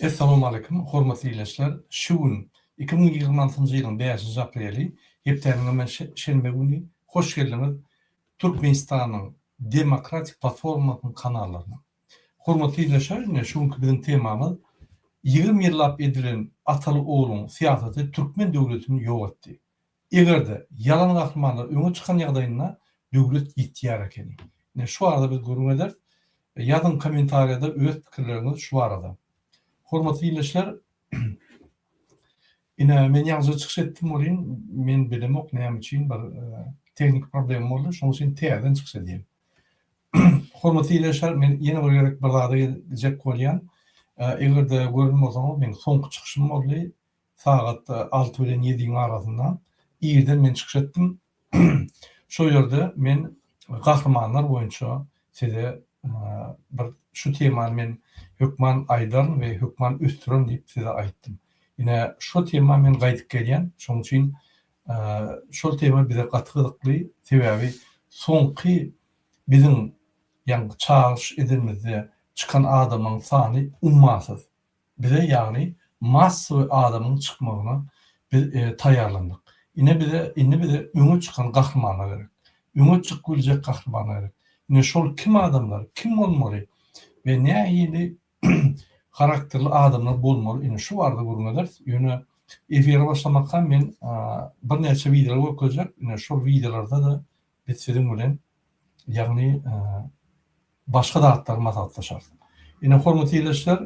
Assalamu alaikum, hormatly ilişler. Şuun 2026 yılın 5 apreli hepterine şenbe günü hoş geldiniz. Türkmenistan'ın Demokratik Platformasının kanallarına. Hormatly ilişler, şuunki bizim temamız 20 yıllap edilen atalı oğlun siyaseti Türkmen devletini yok etti. Egerde yalan kahramanlar öňe çykan ýagdaýynda döwlet ýitýär ekeni. Şu arada biz görüň eder. Yazın komentariyada öz pikirleriniz şu arada. Hormatly ilişler, ine men ýagşy çykyş etdim bolýan, men bilemok näme üçin bir teknik problem boldy, şoň üçin täzeden çykyş edýän. Hormatly ilişler, men ýene bir gerek bir zada geljek bolýan. Egerde görünüm bolsaňyz, men soňky çykyşym boldy, sagat 6 bilen 7 arasynda. İýerden men çykyş etdim. Şo ýerde men gahramanlar boýunça size bir şu temany men Hökman Aydar ve Hökman Östürön diýip size aýtdym. Ine şu tema men gaýdyp gelýän, şoň üçin şol tema bize gatgydykly, sebäbi soňky bizim ýa-ni çağırış edilmezde çıkan adamın sany ummasyz. Bize ýagny massawy adamın çykmagyna biz taýýarlandyk. Ine bize öňe çıkan gahramanlar gerek. Öňe çykyp biljek gahramanlar gerek. Ine şol kim adamlar, kim bolmaly we nähili karakterli adamlar bolmaly. Ine şu barada görüňler. Ýöne efire başlamakdan men bir näçe videolar göküljek. Ine şol videolarda da biz siziň bilen ýagny başga datlar maslahatlaşar. Ine hormatly ilişler,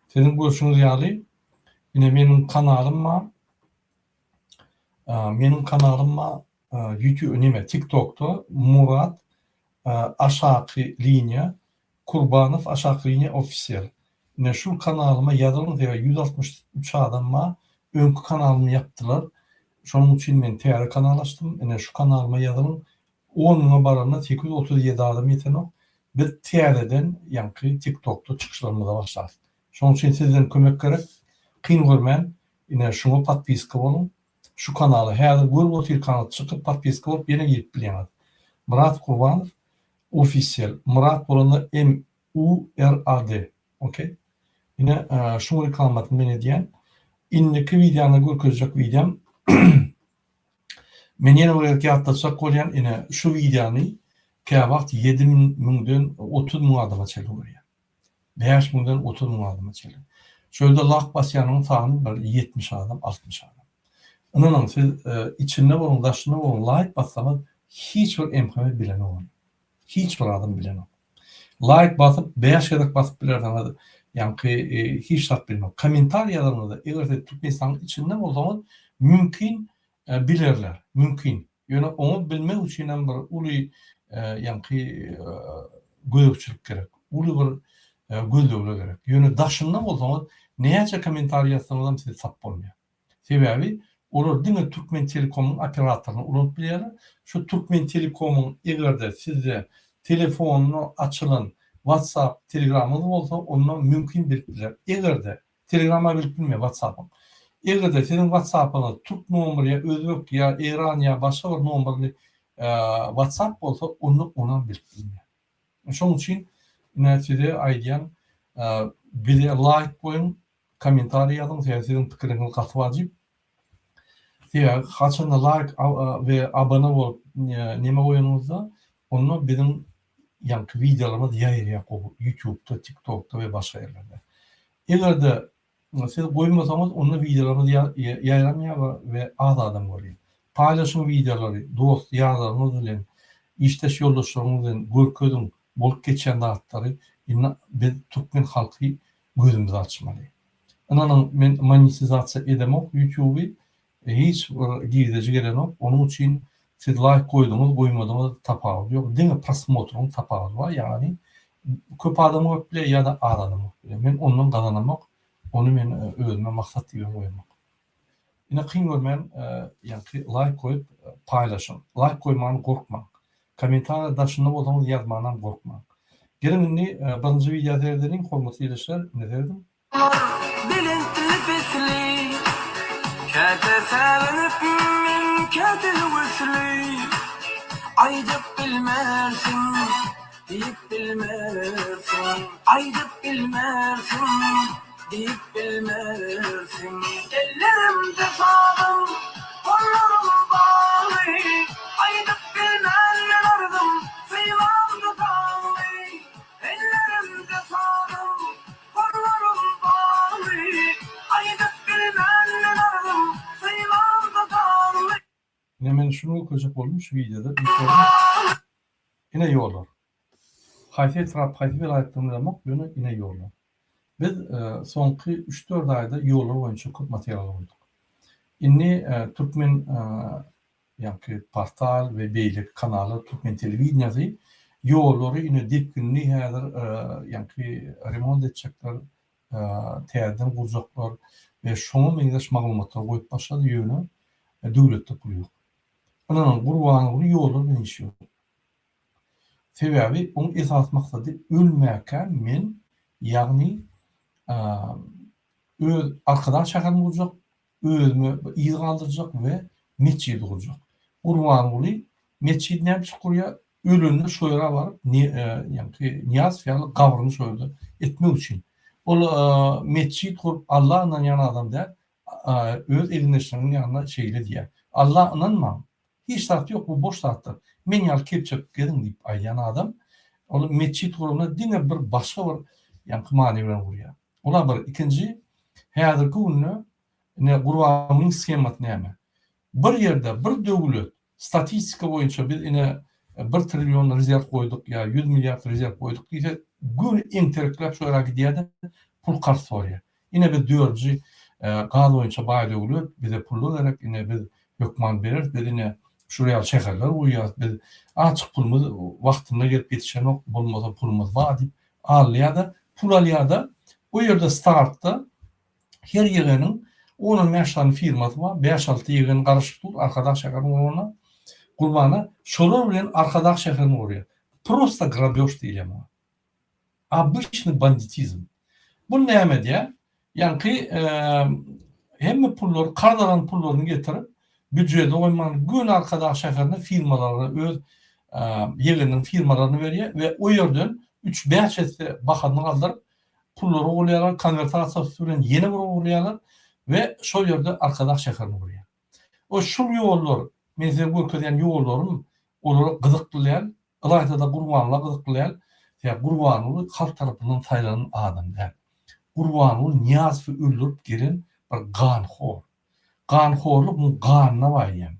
siziň görüşüňiz ýaly. Ine meniň kanalymma YouTube, TikTok'ta Murat aşağı linya Kurbanov aşağı linya ofisial. Ine şu kanalyma ýazylyň diýip 163 adamma öňkü kanalymy yapdylar. Şonuň üçin men täze kanal açdym. Ine şu kanalyma ýazylyň 10 000 barana 837 adam ýetenok. Biz täzeden ýa-ni TikTok'ta çykyşlarymyza başladyk. Şonuň üçin sizden kömek gerek. Kyn görmän, ine şuňa podpiska bolun. Şu kanaly häzir görmöýär kanal çykyp podpiska bolup ýene girip bilýär. Murat Kurbanov ofisial. Murat bolanda M-U-R-A-D. Okay? Ine şuňa reklamaty men edýän. Indiki videoňa görkezjek videom. Men ýene bir ýatdyrsak bolýan, ine şu videony käwagt 7.000-den 30.000 adama çelip görýär. 5.000-den 30.000 adama çelip. Şöyle like basýanyň sany bir 70 adam, 60 adam. Ynanyň siz içinde bolun, daşynda bolun, like bassaňyz hiç bir emkanet bilen olmaz. Hiç bir adam bilen olmaz. Like basıp 5 gerek basıp bilerdiňiz, ýa-ni hiç zat bilmem. Komentar ýazarňyzda eger Türkmenistanın içinde bolsaňyz mümkin bilerler, mümkin. Ýöne onu bilmek üçin bir uly ýa-ni gözükçülük gerek. Uly bir gözlemler gerek. Ýöne daşynda bolsaňyz näçe komentar ýazsaňyz siz sap bolmaýar. Sebäbi olar diňe Türkmen Telekom'un operatorlaryny unutup bilýärler. Şu Türkmen Telekom'un egerde sizde telefonuny açylan WhatsApp, Telegram'yňyz bolsa ondan mümkin bilip bilýär. Egerde Telegram'a bilip bilmeýär WhatsApp'y. Egerde sizin WhatsApp'yňyz Türk nomeri ýa özbek ýa Iran ýa başga bir nomerli WhatsApp bolsa onu bilip bilmeýär. Şoň üçin näçede aýdýan bize like koyun, komentar ýazyň, sizin pikiriňiz gatwajyp. Ýa haçan like we abone bolup näme goýanyňyzda onu bizim ýa-ni videolarymyz ýaýrýar YouTube'da, TikTok'da we başga ýerlerde. Egerde siz goýmasaňyz onu videolarymyz ýaýramýar we az adam görýär. Paýlaşyň videolary dost ýazarňyz bilen, işdeş ýoldaşlaryňyz bilen görkezin bolup geçen datlary biz Türkmen halky gözümüzi açmaly. Ynanyň men monetizasiýa edemok YouTube'y hiç girdeci gelen yok. Onun için siz like koyduğunuz, koymadığınız tapağız yok. Diňe prosmotrun tapağız var. Yani köp adamı yok bile ya da az adamı yok bile. Men ondan kazanamak, onu men özüme maksat diýip goýmak. Ine kyn görmän, ýa-ni like koyup paýlaşyň. Like koymany gorkmaň. Komentar daşynda bolsaňyz ýazmandan gorkmaň. Gelin indi birinji video derdiň hormatly ilişler, ne derdim? Kete sevinip min kete wesli aydyp bilmersin diýip bilmersin aydyp bilmersin deyip bilmersin. Ellerimde sağdım, kollarım bağlı, aydıp bilmem ardım, sıylandı dağlı. Ellerimde sağdım, kollarım bağlı, aydıp bilmem ardım, sıylandı dağlı. Yine men şunu okuyacak olmuş videoda. Yine yollar. Hayfe etraf, hayfe velayetlerini demek yönü yine yollar. Biz sonki 3-4 ayda yollar boyunca çok materyal aldık. İnni Türkmen yani portal ve beylik kanalı Türkmen televizyonu yolları yine dipkinli hadır yani remont edecekler, teyden kuracaklar ve şonu mengdeş maglumatlar koyup başladı yönü devlette buluyor. Ananın kurbanlığı yollar değişiyor. Sebebi onun esas maksadı ölmeken men yani öz arkadan şakanı kuracak, özümü iyi kaldıracak ve mescidi kuracak. Kurbanlığı mescidi ne yapacak kuruya ölünü şöyle varıp yani niyaz fiyalı kavrını şöyle etmek için. O mescid kurup Allah'ın yanına adam der, öz elindeşlerinin yanına şeyle diye. Allah inanmam. Hiç saat yok, bu boş saatler. Men yal kepçep gedin deyip ayyan adam. Onu mescid kurumuna dine bir başka bir yani manevren vuruyor. Ola bir ikinci häzirki günü ne Gurbanlyň schemat näme? Bir yerde bir döwlet statistika boýunça biz ine 1 trillion rezerv koyduk ya 100 milyar rezerv koyduk diýse gün entereklep şoýra gidýärdi pul karşılaýar. Ine biz dörji gaz boýunça baý döwlet bize pul berip ine biz hökman berer biz ine şuraya şäherler uýýar biz açyk pulumuz wagtynda gelip ýetişenok bolmasa pulumuz bar diýip alýar-da pul alýar-da o ýerde startda her ýerenin onun meşhur firması var. 5-6 ýerin garaşyp dur arkadaş şäheriniň ona Gurbana şolar bilen arkadaş şäherini uruyor. Просто грабеж diýelim. Обычный бандитизm. Bu näme diýär? Yani hemme pullar, kardalan pullaryny getirip büdjede goýman gün arkadaş şäherine firmalara öz ýeriniň firmalaryny berýär we o ýerden 3-5 etse bahanyny galdyryp pullary olýarlar, konvertasiýa bilen ýene bir olýarlar ve şol ýerde arkadaş şäherini urýar. O şol ýollar, men size görkezýän ýollarym olary gyzyklylar, Irakda Gurbanlyk gyzyklylar. Ya Gurbanlyk halk tarapyndan saýlanan adam däl. Gurbanlyk niyaz we öldürüp giren bir ganhor. Ganhorluk bu ganyna baýýan.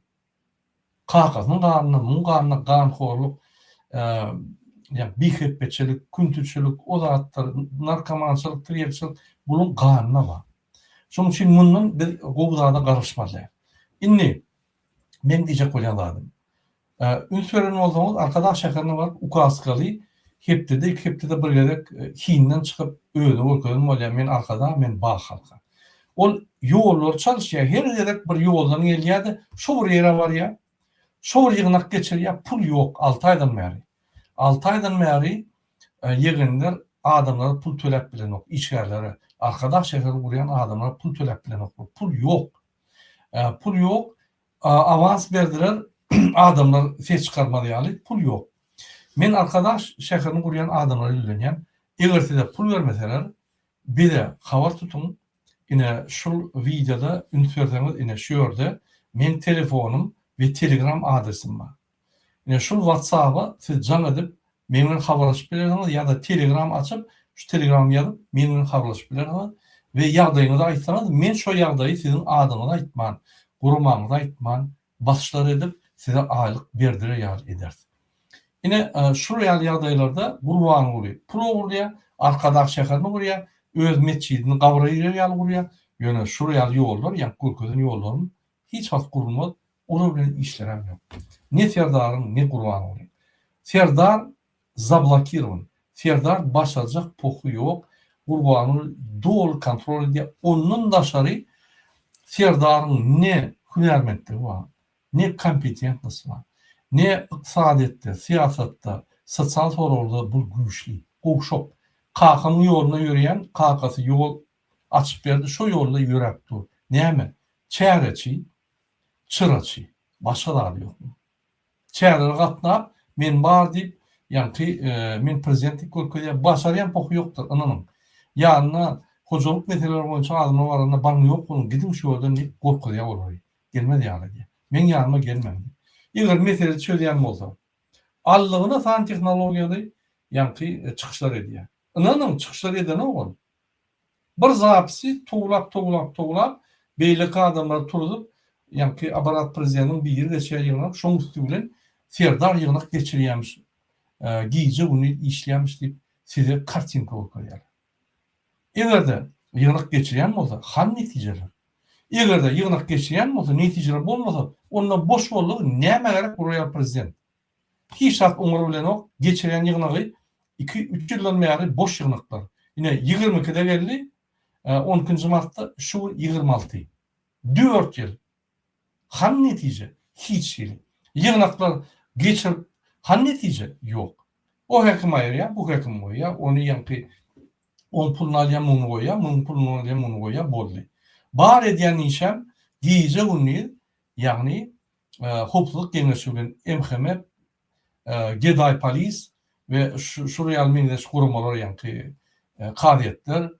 Kakasynyň ganyna, bu ganyna ganhorluk yani bihepçilik, küntüçilik, o zatlar, narkomançylyk, tirýekçilik bunun ganyna bar. Şonuň üçin mundan bir gowzada garaşmaly. Inni men diýjek bolýanlarym. Ünsören bolsaňyz arkadaş şäherine baryp ukaskaly hepde bir gerek Hinden çykyp öýde bolýan bolýan men arkada men ba halka. Ol ýollar çalyşýar, her gerek bir ýoldan gelýärdi. Şo bir ýere barýar. Şo bir ýygnak geçirýär, pul ýok 6 aýdan bäri. 6 aýdan bäri ýegenler adamlara pul töläp bilenok, içgärlere, arkadaş şäherini gurýan adamlara pul töläp bilenok. Pul ýok. Pul ýok. Avans berdiler. Adamlar ses çıkarmadı ýaly, pul ýok. Men arkadaş şäherini gurýan adamlar bilenýän, eger pul bermeseler, bir de habar tutun. Ine şul videoda ünsörseňiz ine şu ýerde men telefonum ve Telegram adresim bar. Ine şul WhatsApp'a siz jan edip men bilen habarlaşyp bilersiňiz ýa-da Telegram açyp şu Telegram'a ýazyp men bilen habarlaşyp bilersiňiz we ýagdaýyňyzy aýtsaňyz men şo ýagdaýy siziň adyňyza aýtman, gurmaňyza aýtman, başlar edip size aýlyk berdirýär eder. Ine şu real ýagdaýlarda Gurban bolýar. Pul ogurlýar, arkadaş şäherini gurýar, öz mescidini gawraýar ýaly gurýar. Ýöne şu real ýollar, ýa gürkezin ýollaryň hiç wagt gurulmaz, olar bilen işlerem ýok. Ne Serdaryň, ne Gurban bolýar. Serdar zablokirowan. Serdar başajak poky ýok. Gurbany dol kontrol edýär. Ondan daşary Serdaryň ne hünärmentligi bar, ne kompetentlisy bar, ne iqtisadiyetde, siyasatda, sosial soraglarda bu güýçli, gowşap, kakanyň ýoluna ýürýän, kakasy ýol açyp berdi, şo ýolda ýörep dur. Näme? Çäreçi, çıraçy, başga da ýok. Çärere gatnap, men bar diýip, ýani men prezidentlik görkezýär, başarýan poky ýokdur, ananym. Ýanyna hocalık meseleleri boyunça adamlar varanda bana yok onun gidin şu yerden korku diye olur. Gelmedi yani diye. Men yanıma gelmem. Eğer mesele çözeyen olsa allığına san teknolojiyada yankı çıkışlar ediyor. Inanın çıkışlar ediyor ne olur? Bir zapisi tuğlap beylek adamlar turup yankı aparat prezidentinin bir yeri geçer yığınak şoň üstü bilen serdar yığınak geçirýärmiş. Giyici bunu işleýärmiş diýip size kartinka okuyor. Egerde yığınak geçirýän bolsa han netijeler. Egerde yığınak geçirýän bolsa netijeler bolmasa onda boş boldygy näme gerek buraya prezident. Hiç şart umur bilen ok geçirýän yığınagy 2-3 ýyldan beri boş yığınaklar. Yine 22'de geldi 10. Mart'ta şu 26. 4 yıl. Han netice? Hiç yıl. Yığınaklar geçir. Han netice? Yok. O hekim ayır ya, bu hekim koy ya. Onu yankı 10 pulunu alyan bunu koy ya, 10 pulunu alyan bunu koy ya, boldu. Bar ediyen işem giyici bunu yani Hopsuzluk Genleşi'nin MHM, Geday Polis ve şuraya almendeş kurumalar yankı kadiyetler,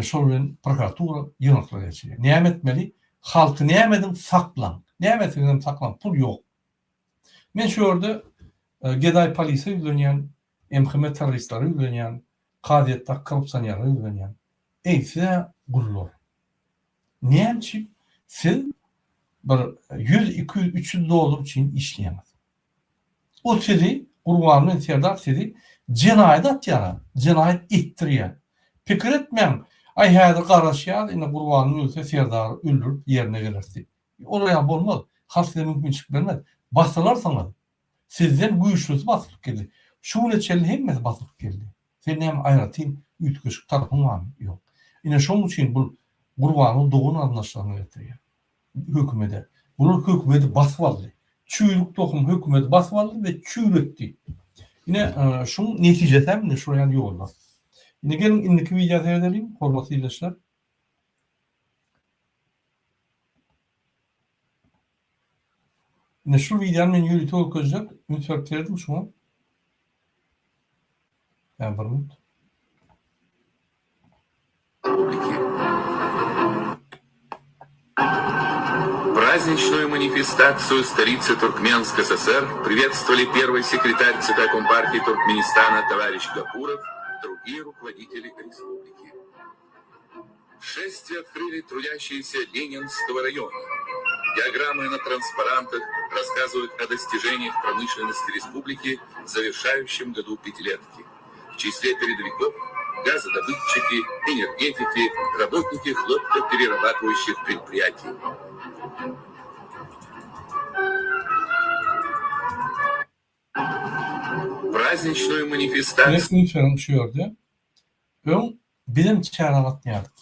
şuraya prokuratura yığınaklar geçiyor. Ne etmeli? Halkı ne emedin saklan. Ne emedin saklan. Pul yok. Men şu orada Geday Polis'e yüzlenyen, MHM teröristleri yüzlenyen, kadiyette korrupsiyonları yüzlenyen. Eyse gurulur. Ne için? Siz bir 100, 200, 300 dolar için işleyemez. O sizi, kurbanın serdar sizi cinayet atýar, cinayet ettirýär. Pikir etmeň, ay häzir garaşýar, ine kurbanın ýolsa serdar öldürüp yerine gelerdi. Olaya bolmaz. Halk size mümkinçilik bermez. Basalarsanız sizden bu güýçlüsi basyp geldi. Şu neçeli hemme basyp geldi. Sen hem aýratyn üýtgeçik tarapyň barmy? Ýok. Ine şoň üçin bu gurbanyň doğun anlaşylyny getirýär. Hökümete. Bunu hökümeti basyp aldy. Çüýlük tohum hökümeti basyp aldy we çüýletdi. Ine şoň netijesi hem şuraya ýollar. Ine gelin indiki video seyredelim. Hormatly izleyijiler. Ine şu videony men ýürütip okujak. Mütfakirdim şoň. Yani bir minut. Праздничную манифестацию столицы Туркменской ССР приветствовали первый секретарь ЦК Компартии Туркменистана товарищ Гапуров, другие руководители республики. Шествие открыли трудящиеся Ленинского района. Диаграммы на транспарантах рассказывают о достижениях промышленности республики в завершающем году пятилетки. В числе передовиков газодобытчики, энергетики, работники хлопкоперерабатывающих предприятий. Праздничную манифестацию. Resmi film şu yerde. Ön bilim çağrılatmıyorduk.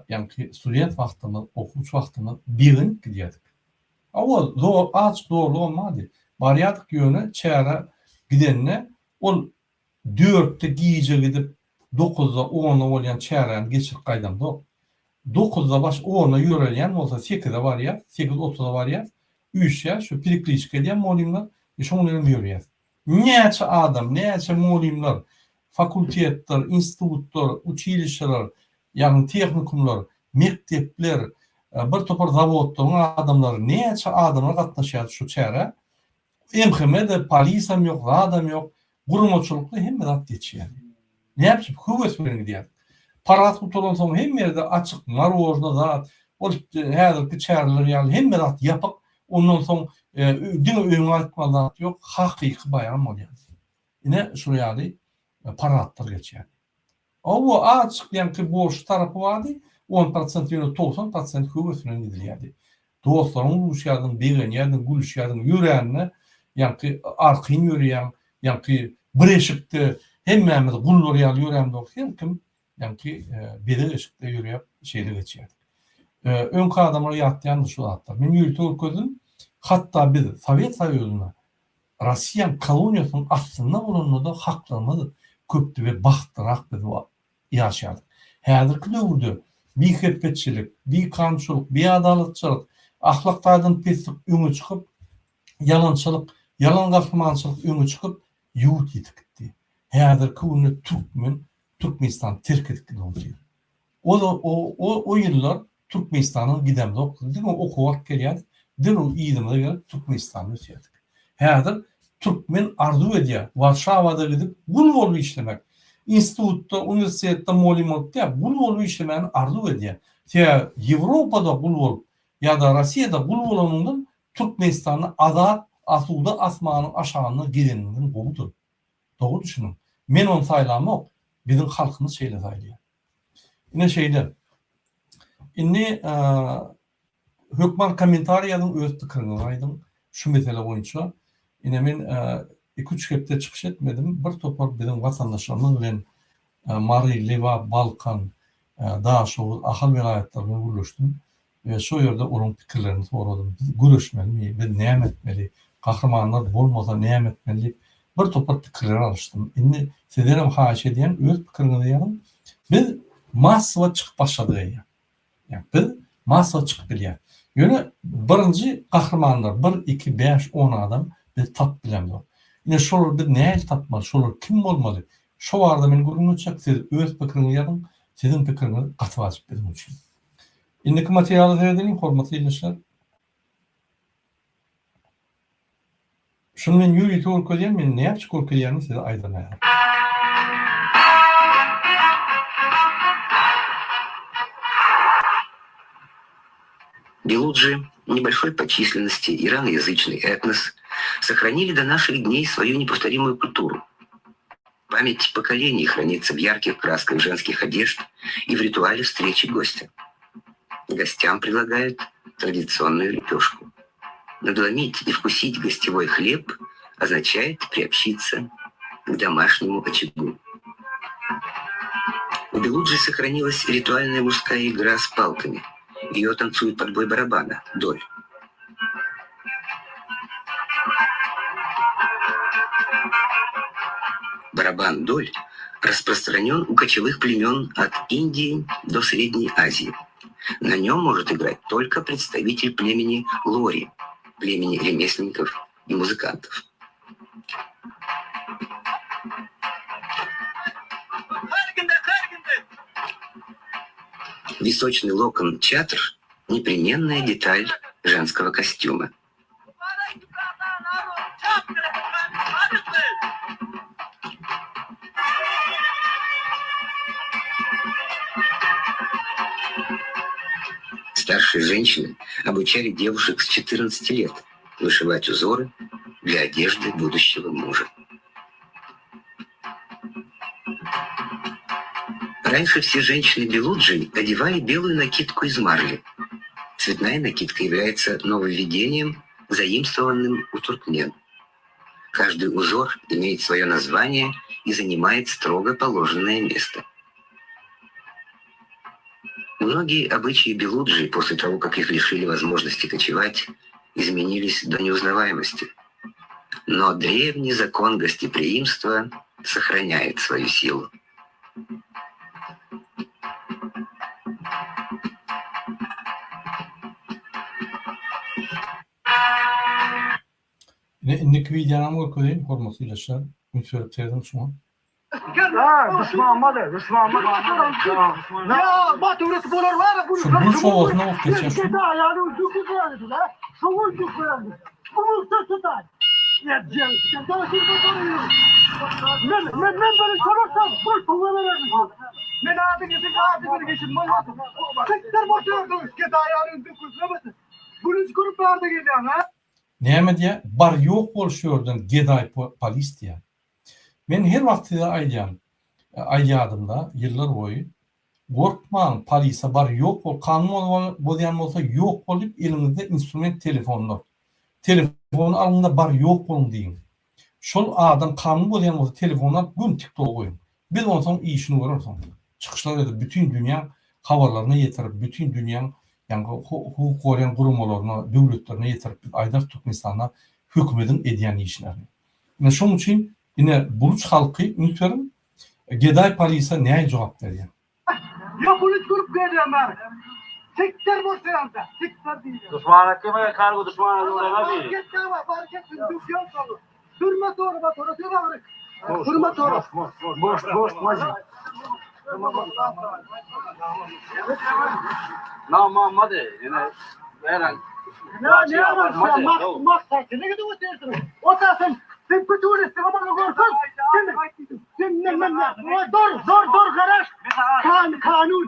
Yani student vaktimiz, okuç vaktimiz birin gidiyorduk. Ama zor, açık doğru olmadı. Baryadık yönü çağrı gidenine o 4'te giyice gidip 9'da 10'a olayan çağrıyan geçip kaydamda 9'da baş 10'a yürüyen olsa 8'de var ya, 8.30'da var ya, 3 ya şu pirikli çıkıyor molimler, şunların yürüyor. Neçe adam, neçe molimler, fakultetler, institutlar, uçilişler, yani teknikumlar, mektepler, bir topar zavodların adamları, neçe adamlar katlaşıyor şu çağrı. MHM'de polisam yok, adam yok, gurumoçulukla hem de at geçiyor. Ne yapacak? Kuvvet verin gidiyor. Parat mutolan sonra hem yerde açık, narojna zat, o häzirki çağrılar yani hem de at yapıp, ondan sonra dün öňe atmalar yok, hakyky bayan bolýar. Ine şuraya paratlar geçýär. O açık ýa-ni boş tarapy bardy, 10% ýöne 90% hüwesine gidilýärdi. Dostlaryň uruşýardyň, begenýärdiň, gülüşýärdiň ýörenine, ýa-ni arkyn ýöreýän, ýa-ni bir eşikde hemmemiz gullar ýören hem kim ýa-ni biri eşikde ýöreýär, şeýle geçýär. Öňkü adamlar ýatýan şu hatda. Men ýürütip gözüm hatta biz Sovet Soýuzyna Russiýa koloniýasynyň aslynda bolanlarda haklarymyz köpdi we baxtyrak biz ýaşaýardyk. Häzirki döwürde biherpetçilik, bikançylyk, biadalatçylyk, ahlakdaýdan peslik öňe çykyp, yalançylyk, yalan gahrymançylyk öňe çykyp ýurt ýitipdi. Häzirki günde Türkmenistan terk edildi. O yıllar Türkmenistan'ın gidemde okudu. Değil mi? Okumak geliyorduk. Değil mi? İyidimde gelip Türkmenistan'da ötüyorduk. Herhalde Türkmen arzu ediyor. Varşava'da gidip bunu olup işlemek. İnstitutta, üniversitede muallim olup diye bunu olup işlemenin arzu ediyor. Ya Avrupa'da bunu olup ya da Rusya'da bunu olanından Türkmenistan'ın adat asuda asmanın aşağına gideninin kovudur. Doğru düşünün. Men onu saylamak bizim halkımız şeyle saylıyor. Yine şeyde inni Hökman komentariyanın öz tıkırını aydım şu mesele boyunca. Yine men 2-3 kepte çıkış etmedim. Bir topar bizim vatandaşlarımız bilen Mari, Leva, Balkan, Dağşoğuz, Ahal vilayetlerine vuruştum. Ve şu yerde onun fikirlerini soradım. Biz görüşmeli, biz ne etmeli, kahramanlar bolmasa ne etmeli, bir topar fikirleri alıştım. Şimdi sizlerim haş ediyen öz fikirini diyelim. Biz masaya çıkıp başladık. Yani biz masaya çıkıp biliyor. Yani birinci kahramanlar 1, 2, 5, 10 adam biz tap bilemdi. Yine şolar biz ne tapmalı, şolar kim olmalı? Şu varda men görünecek, siz öz fikrini yapın, sizin fikriniz katı vacip bizim için. İndiki materyali seyredelim, hormatly dinleyijiler. Şunu men ýüri töwürkezýän, men näçe görkezýäni size aýdyrmaýar. Белуджи, небольшой по численности ираноязычный этнос, сохранили до наших дней свою неповторимую культуру. Память поколений хранится в ярких красках женских одежд и в ритуале встречи гостя. Гостям предлагают традиционную лепешку. Надломить и вкусить гостевой хлеб означает приобщиться к домашнему очагу. У Белуджи сохранилась ритуальная мужская игра с палками. Ее танцует под бой барабана, доль. Барабан доль распространен у кочевых племен от Индии до Средней Азии. На нем может играть только представитель племени Лори, племени ремесленников и музыкантов. Височный локон чатр – непременная деталь женского костюма. Старшие женщины обучали девушек с 14 лет вышивать узоры для одежды будущего мужа. Раньше все женщины Белуджи одевали белую накидку из марли. Цветная накидка является нововведением, заимствованным у туркмен. Каждый узор имеет свое название и занимает строго положенное место. Многие обычаи Белуджи после того, как их лишили возможности кочевать, изменились до неузнаваемости. Но древний закон гостеприимства сохраняет свою силу. İndiki videomu görkezýän hormatly dinleyijiler. Müsait terdim şuňa. Düşmanmadı. Ya bak öyle bolar var. Bu şoğuzna ok geçer. Ya yani dükü koyardı da. Şoğuz dükü koyardı. Bu tutar. Ya can. Sen daha şimdi soruyor. Ben böyle sorursam bu şoğuz verir. Ben abi geçin ben hatım. Tekrar boşuyordu. Ke daha yani dükü koyardı. Bunu çıkarıp verdi geliyor ha. Näme diye bar ýok bolşýardan Geday polis diye. Men her wagtda aýdýardymda ýyllar boýy gorkmaň polisa bar ýok bol kanun bolýan bolsa ýok bolup eliňizde instrument telefonlar. Telefon alňynda bar ýok bolun diýin. Şol adam kanun bolýan bolsa telefonlar gün TikTok goýun. Biz ondan soň işini görürsen. Çıkışlar edip bütün dünýä habarlaryna ýetirip bütün dünýä yani hukuk koruyan kurumlarına, devletlerine yetirip aydar Türkmenistan'a hükümedin ediyen işlerini. Yani şunun için yine Buluç halkı ünitlerim Geday polisa neye cevap veriyor? Ya Buluç grup geliyorum ben. Tekrar boşayalım da. Tekrar değil. Düşmana kime kargo düşmana doğru ne değil? Fark etme, fark etme. Düşüyor solu. Durma sonra bak, orası da var. Durma sonra. Boş, macı. Namam de. Yine veren. Ne yapalım? Maksatını gidiyorsun. O tarafın sen bütün istikamını görsen. Sen zor karış. Kanun.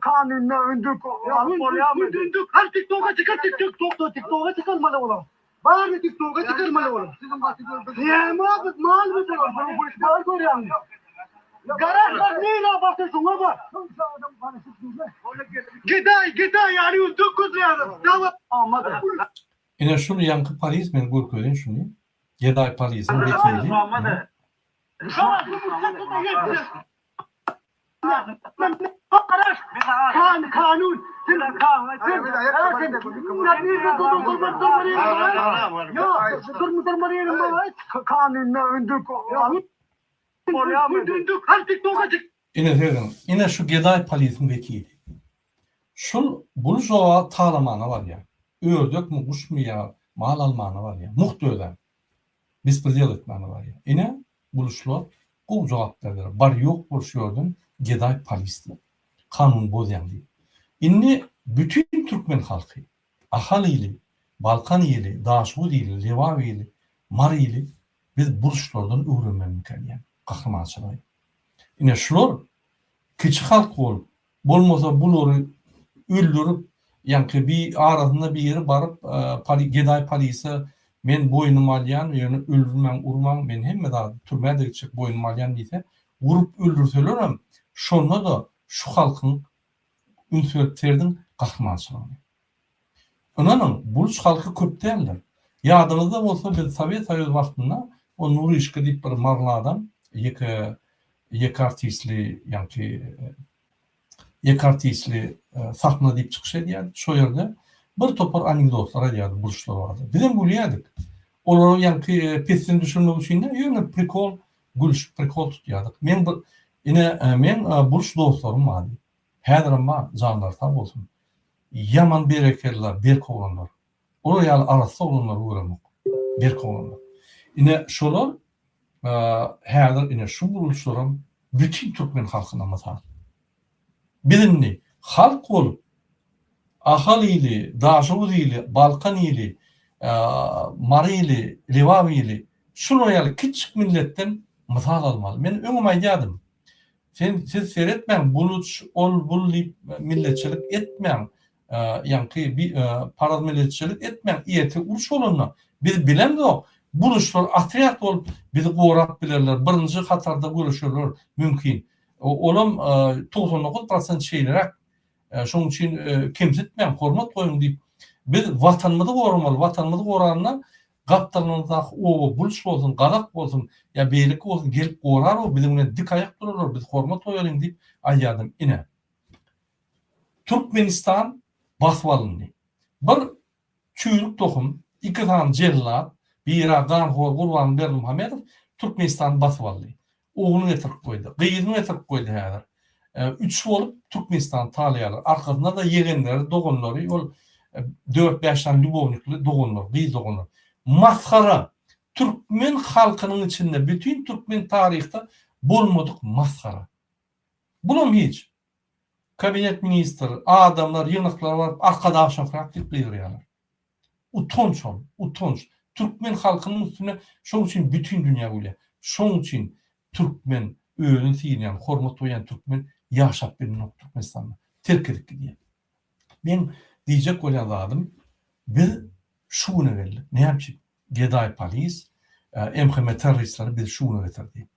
Kanunla öndük. Her TikTok'a çıkar TikTok'a çıkarmalı olalım. Bari TikTok'a çıkarmalı olalım. Niye muhabbet mal mı diyor? Bu iş mal koyuyor. Garajlar neyle bakıyorsun baba? Giday yani dokuz yani. Tamam. Anladım. Yine şunu yankı Paris men görköden şunu. Geday Paris'in vekili. Kanun. Kanunla öndük. Yine şu Geday Paris'in vekili. Şu burjuva tağlamana var ya. Ördök mü kuş mu ya? Mal almana var ya. Muhtemelen. Bispredel etmani var ya. Yine buluşlar o cevap verdiler. Bar yok buluşuyordun Geday Paris'te. Kanun bozayan değil. İnni bütün Türkmen halkı, Ahalili, Balkanili, Daşudili, Levavili, Marili biz buluşlardan öğrenmem mükemmel. Kahramançılığı. Yine şular küçük halk ol. Bolmasa bunları öldürüp yani bir arasında bir yere barıp Geday Paris'e men boynum alyan, yani öldürmem, urmam, men hemme daha türmeye de gidecek boynum alyan deyse, vurup öldürselerim, şonla da şu halkın ünsiyetlerinin kahramançılığını. Onanın buluş halkı köp değerler. Yadınızda olsa bir Sovyet Soyuz vaktında o Nuri İşki deyip bir marlı adam, yekartisli, yani yekartisli sahna deyip çıkış ediyordu. Şu yerde bir topar anekdotlar ediyordu, buluşlar vardı. Bizim buluyorduk. Onları yani pesini düşünmek için de yine prikol tutuyorduk. Men buluş dostlarım vardı. Her ama canlar tabi olsun. Yaman berekerler, berk olanlar. Onu yani arası olanlar uğramak. Berk olanlar. Yine şolar her yine şu buluşlarım bütün Türkmen halkına masal. Bilinli halk olup Ahalili, Daşudili, Balkanili, Marili, Levavili şuraya küçük milletten misal almalı. Ben önüme geldim. Siz seyretmeyin, bulli milletçilik etmeyin. Yani bir paraz milletçilik etmeyin. İyeti uruş olunla. Biz bilen de o. Buluşlar atriyat olup bizi qoğrap bilirler. Birinci Katar'da görüşürler mümkün. Olam 99% şeyler şunun için kimsetmeyen, hormat koyun deyip biz vatanımızı korumalı. Vatanımızı koranına kaptanımızda o buluş olsun, qadak olsun, ya beylik olsun, gelip korar o. Bizimle dik ayak dururlar. Biz hormat koyalım deyip ayyadım. Yine Türkmenistan basvalını. Bir çüylük tohum, iki tane cellat, bir Ganhor, Kurban Berli Muhammedov Türkmenistan basvalını. Oğlunu getirip koydu. Kıyızını getirip koydu her. Üç olup Türkmenistan talayalar. Arkasında da yeğenleri, doğunları, 4-5 tane Lubovnikli doğunlar, kıyız doğunlar. Maskara. Türkmen halkının içinde bütün Türkmen tarihte bulmadık maskara. Bunun hiç. Kabinet ministri, adamlar, yığınaklar var, arkada aşafrak deyip kıyırıyorlar. Utanç ol, utanç. Türkmen halkının üstüne, şunun için bütün dünya öyle. Şunun için Türkmen, öğün siyinen, hormat oyan Türkmen, yaşap benim o Türkmenistan'da. Terk edip gidiyor. Ben diyecek oladım, biz şunu verildi. Ne yapacak? Geday Paris, MHM teröristleri biz şunu getirdi.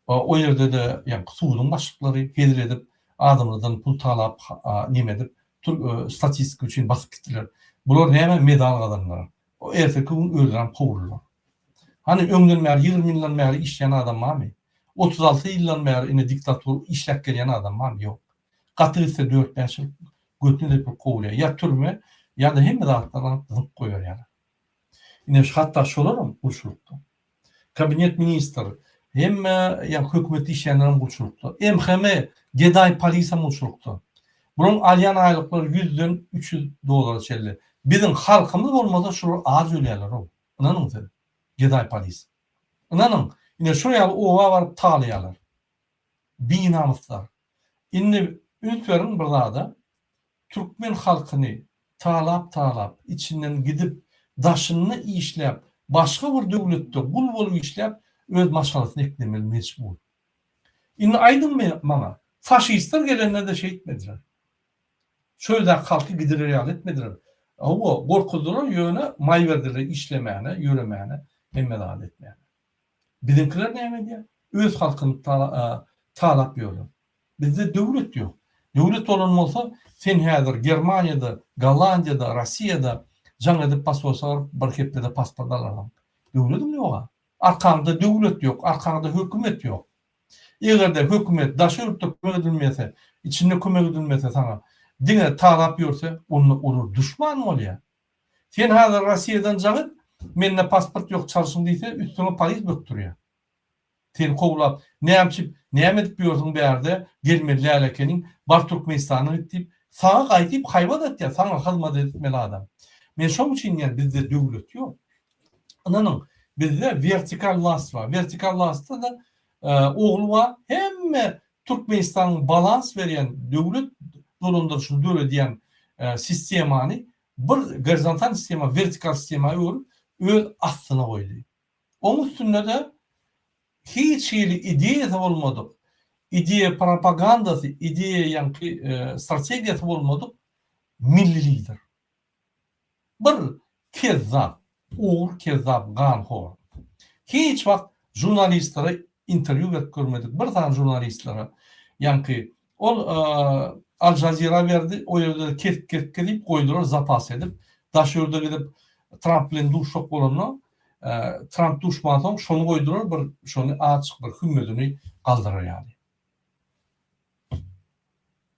O yerde de yani Suud'un başlıkları gelir edip, adamlardan pul talap, neyim edip, statistik için basıp gittiler. Bunlar ne hemen medal adamlar. O erteki gün öldüren kovurlar. Hani ömrün meğer 20 yıldan meğer işleyen adam var mı? 36 yıldan meğer yine diktatör işlek gelen adam var mı? Yok. Katı ise 4-5 yıl götünü de kovuyor. Ya türme ya da hem de dağıtlarına zıp koyuyor yani. Yine hatta şolar mı? Buluşulukta. Kabinet ministri hem yani hükümet işleyenlerin buluşulukta. MHM Geday Paris'e buluşulukta. Bunun alyan aylıkları $100'den $300 çelli. Bizim halkımız olmasa şunu az öleyeler o. İnanın size. Geday polis. Inanın, ine şuraya ova varıp tağlayalar. Binamızlar. İnni ünitverin burada Türkmen halkını tağlap içinden gidip daşını işlep, başka bir devlette bul bolu işlep öz maşalatını eklemeli mecbur. İnni aydın mı bana? Faşistler gelenler de şey etmediler. Şöyle halkı gidirir etmediler. O korkudular yöne may verdiler işlemeyene, yürümeyene, emmedal etmeyene. Bizimkiler ne emedi? Öz halkını tağlap yolu. Bizde devlet yok. Devlet olan olsa sen hazır Germanya'da, Gollandiya'da, Rossiya'da can edip pasportlar, barketle de pasportlar alalım. Devletim yok. Arkanda devlet yok, arkanda hükümet yok. Eğer de hükümet daşı ürtte kömek edilmese, içinde kömek edilmese sana, dine tağlap yorsa, onu olur düşman oluyor. Sen hazır Rossiya'dan canıp, menine pasport yok çalışın deyse, üstüne polis böktürüyor. Sen kovulap, ne edip diyorsun bir yerde, gelmeli alekenin, bar Türkmenistan'ı gitip, sana kayıp hayvan et ya, sana hızmet etmeli adam. Men şoň için yani bizde devlet yok. Ananın, bizde vertikal vlast var. Vertikal vlastta da oğlu var. Hem Türkmenistan'ın balans veren devlet dolandırışını döle diyen sistemani bir horizontal sistema, vertikal sistema öz aslına koydu. Onun üstünde de hiç ideya olmadı. İdeya propagandası, ideya yani stratejisi olmadı. Milli lider. Bir kezzap, uğur kezzap, ganhor. Hiç vakt jurnalistlere interview verip görmedik. Bir tane jurnalistlere yani Al Jazeera verdi, o yerde kesip gidip koydular, zapas edip. Daş yurda gidip Trump bilen duşok olanlar, Trump duşmadan şonu koydular, bir şonu açık bir hümmetini kaldırır yani.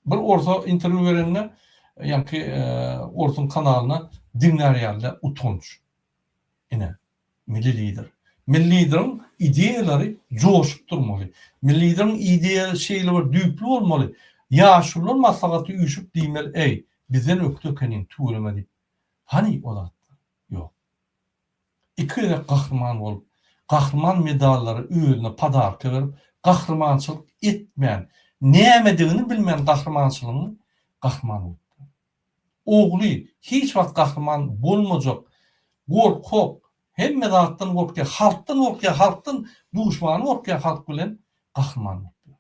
Bir orta interview verenler, yani orta kanalına dinler yerle utanç. Yine milli lider. Milli liderin ideyaları coşup durmalı. Milli liderin ideya şeyleri düplü olmalı. Yaşlılar maslahatı uyuşup deymeli, ey bizden öktükenin tuğulemedi. Hani olattı? Yok. İki de kahraman olup, kahraman medalları ürüne padarka verip, kahramançılık etmeyen, ne emediğini bilmeyen kahramançılığının kahraman oldu. Oğlu hiç vakit kahraman bulmayacak. Korkup, hem medattan korkuya, halktan düşmanı korkuya halk bilen kahraman oldu.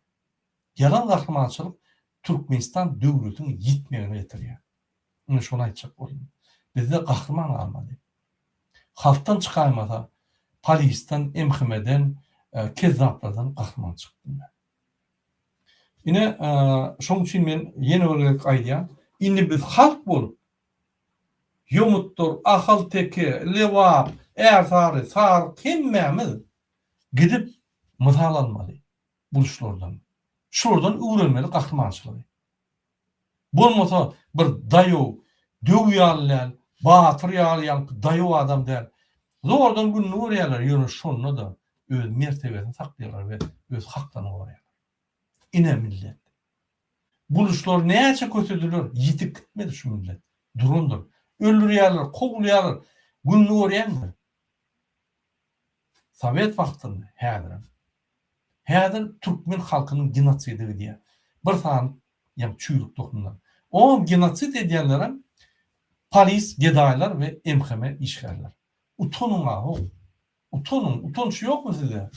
Yalan kahramançılık Türkmenistan devletinin yitmeyene getiriyor. Bunu şuna aytacak olayım. Bizde kahraman almadı. Halktan çıkarmada polisten, emhimeden, kezzaplardan kahraman çıktım ben. Yine şoň için men yeni olarak aydiyan, inni biz halk bolup, yomuttur, ahal teki, lewap, ersari, sar, hemmemiz gidip mızal almalı buluşlardan. Şuradan öğrenmeli kahramançılığı. Bolmasa bir dayo, döwýärler, batır ýarlayan dayo adam der. Zordan gün nuryalar ýöne şonda da öz mertebesini saklaýarlar we öz haklaryny gorýarlar. Ine millet. Buluşlar näçe kötüdüler, yitip gitmedi şu millet. Durundur. Öldürýärler, kowulýarlar. Gün nuryanlar. Sovet wagtynda häzir Türkmen halkynyň genosidiga diýär. Bir san ýa çüýrük tohumlar. O genosid edýänlere polis, gedaýlar we emheme işgärler. Utanın aho. Utanç ýokmy sizde?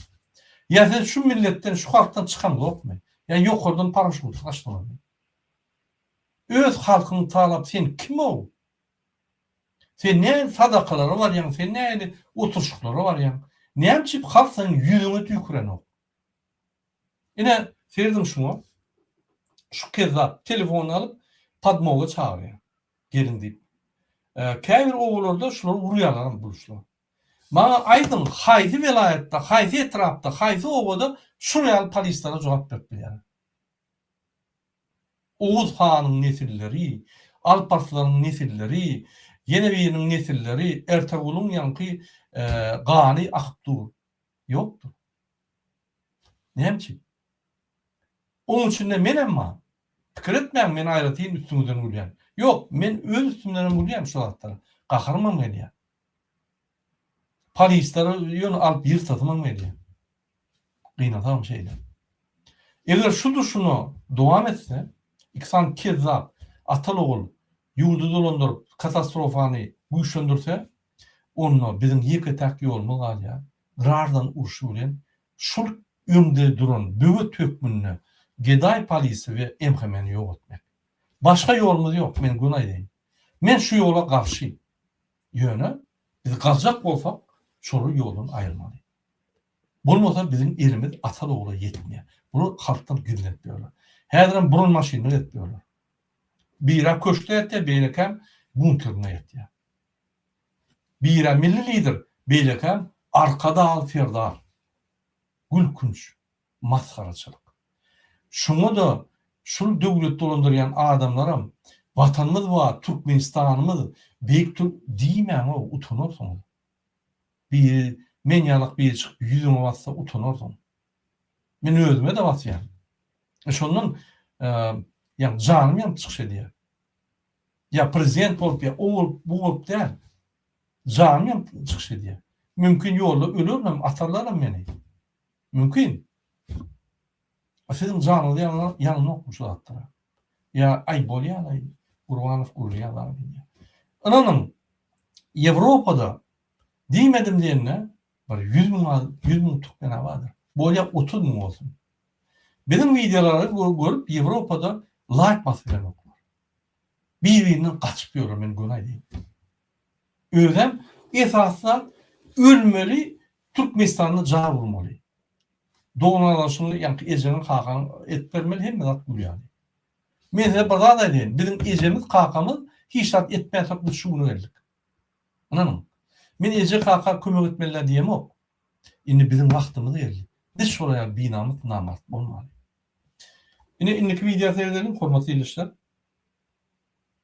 Ya siz şu milletten, şu halktan çıkan ýokmy? Ya ýokardan paraşut açdylar. Öz halkyny talap sen kim o? Sen ne sadakalary var ýa, sen ne oturşuklary var ýa? Näçip halkyň ýüzüne tüýküren o? Yine serdim şunu, şu kezzap telefonu alıp padmoga çağırıyor. Gelin deyip. Käbir oğullarda şular urýarlar buluşlar. Bana aydın Hayzi vilayette, Hayzi etrafta, Hayzi oğuda şuraya polislere cevap beripdiler. Oğuz Han'ın nesilleri, Alparslan'ın nesilleri, Yenebi'nin nesilleri, Ertegul'un yankı gani akıpdur. Yoktur. Nemçi? Onun için de menem var. Fikir etmeyen men aýratýyn üstüňizden gülýän. Yok, men öz üstümden gülýän şu zatlara. Gaharmam gelýär. Polisleri yön alıp yırtatman veriyor. Kıynatam şeyler. Eğer şunu devam etse, iksan kezzap, atalıoğul, yurdu dolandırıp katastrofani güçlendürse, onu bizim yıkıtak yolmu var ya, rardan urşu bilen, şul öňde duran böwet tökmünni geday polisi ve emhemeni ýok etmek. Başka yolumuz yok, men günaý diýin. Men şu yola karşı ýöne, biz galjak bolsak, şolu yolun aýyrmaly. Bolmasa bizim elimiz atalıoğula yetmiyor. Bunu halktan güdületmiyorlar. Häzirem burun maşinleri etmiyorlar. Bira köşkte etse, beylekem bunkerine etse. Bira milli lider, beylekem arkada al ferdar. Gülkünç, maskaraçılık. Şunu da, şunu döwlet dolandıryan adamlarım, vatanımız var, Türkmenistanımız, beyik Türk diýmän o, utanırsan. Bir men ýalyk bir çykyp ýüzüme bassa utanarsan. Men özüme de basýan. Şondan ýa janym ýam çykşy diýer. Ya prezident bolup ya o bolup däl. Janym ýam çykşy diýer. Mümkin ýolda ölermem, atarlarym meni. Mümkin. Senin janyny ýanyna okmuş atdyra. Ya ay bolýar, Gurbanov gurýar diýer. Ananın Ýewropada diýmedim diýenne bir 100.000 Türkmen vardır. Bolýar 30.000 bolsun. Benim videoları görüp Ýewropada like basýan oklar. Bir-birinden kaçıp ýörer, men günaý diýim. Özem esasda ölmeli, Türkmenistan'da jağa vurmaly. Doğunalaşını ýa-ni ejeni kakan et bermeli, hemme zat gülýär. Men size bir zat aýdýyn, bizim ejemiz kakamız hiç zat etmezsek biz şunu geldik. Anladın? Men eje kaka kömek etmeliler diýemok. Indi bizim wagtymyz geldi. Biz şolaya binamyz namart bolmaly. Indiki video seyredelim, hormatly izleýişler.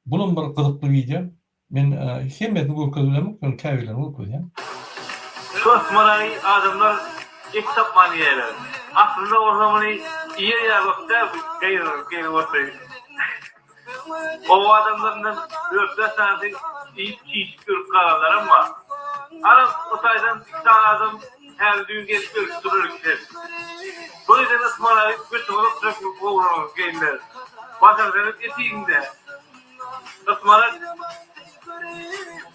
Bunun bir gyzykly video. Men hemmetini görkezlemek, ben käbilerini görkezýän. Şu Osmanlı adamlar kitap maniyeler. Aslında o zaman iyi ya vakti gayri ortaya. O adamların 4-5 tane iyi çiğ görüp kalanlar ama ara o sayeden bir tane adam her düğün gelip görüp durur ki. Bu yüzden Osmanlı bütün olarak sürekli kovurur gayriler. Bakarsanız etiğinde Osmanlı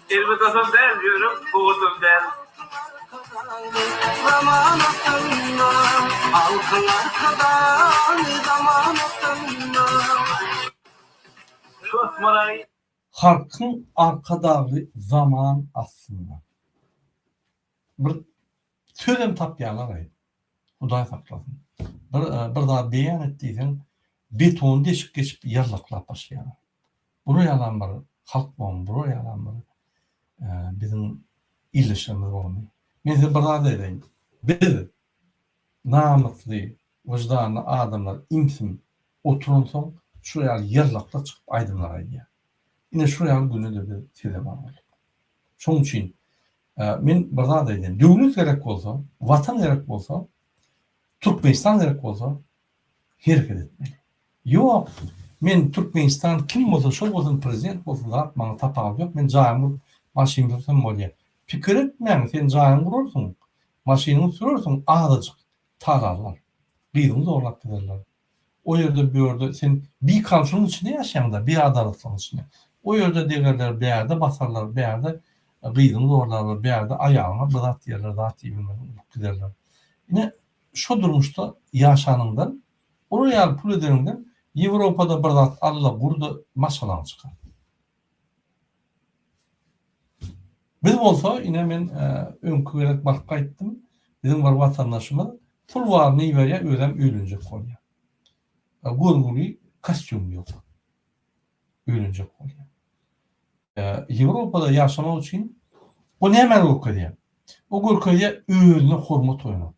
elbette der diyorum, kovurdum der. Zaman aklımda, halklar kadar zaman aklımda. Şu Osmanlı Halkın arkadağı zaman aslında. Bir sözüm tapýanlar aýdy. Hudaý saklasın. Bir daha beýan etdiýsen beton deşik geçip ýarlaklap başlaýar. Bunu yalan var. Halk boň, bunu yalan var. Bizim ilişkimiz bolmaly. Men size bir daha diýeň. Biz namusly, wyjdanly adamlar imsin oturunsoň şu ýaly ýerlakla çykyp aýdymlar aýdýar. Ine şu ýaly günü de bir tele bar. Şoň üçin men bir daha diýeň. Döwlet gerek bolsa, watan gerek bolsa, Türkmenistan gerek bolsa hereket etmeli. Ýok, men Türkmenistan kim bolsa şol bolsun prezident bolsun zat maňa tapag ýok. Men jaýmy maşin görsem bolýar. Pikir etmeň, sen jaýyň gurursun. Maşinyny sürersin, azyjyk tararlar. Birini zorlap giderler. O ýerde bir ýerde sen bir kanşunun içinde ýaşaýanda, bir adalatlyň içinde. O ýerde degerler, bir ýerde basarlar, bir ýerde gyýdyny zorlarlar, bir ýerde aýagyna bir zat ýerler, zat ýerler giderler. Ine şu durmuşda ýaşanyndan, o ýaly pul ederinden Ýewropada bir zat Allah gurda maşalan çykar. Biz bolsa ine men öňkü gerek bakıp aýtdym. Bizim bir watandaşymyz pul waryny berýär, özem öýlenjek bolýar. Gurguly kostyum ýok. Öýlenjek bolýar. Ýewropada ýaşamak üçin o näme görkezýär? O görkezýär özüne hormat oýnak.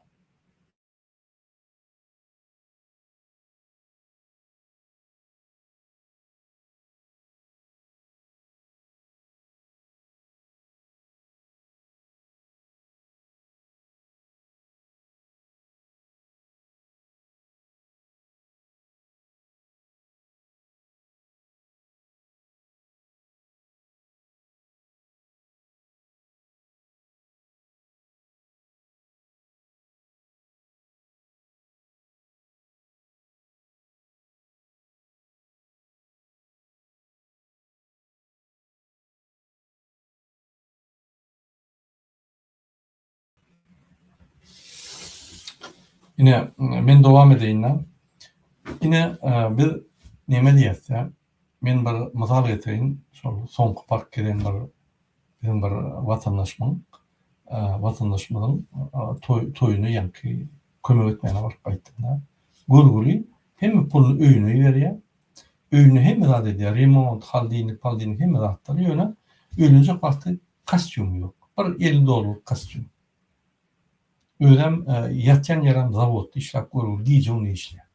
Yine men devam edeyim. Yine bir neme diýetse, men bir mysal getireyim. Şol soňky park gelen bizim bir vatandaşmyň toýuny ýa-ni kömek etmegine barıp gaýtdym. Gurguri hem pulunu öýüne berýär. Öýüne hem zat edýär. Remont, haldini hem zatlary ýöne öýünje wagty kostyum ýok. Bir 50 dolarlyk kostyum. Öýdem ýatjan ýeram zawodda işläp görür, diýje onu işleýär.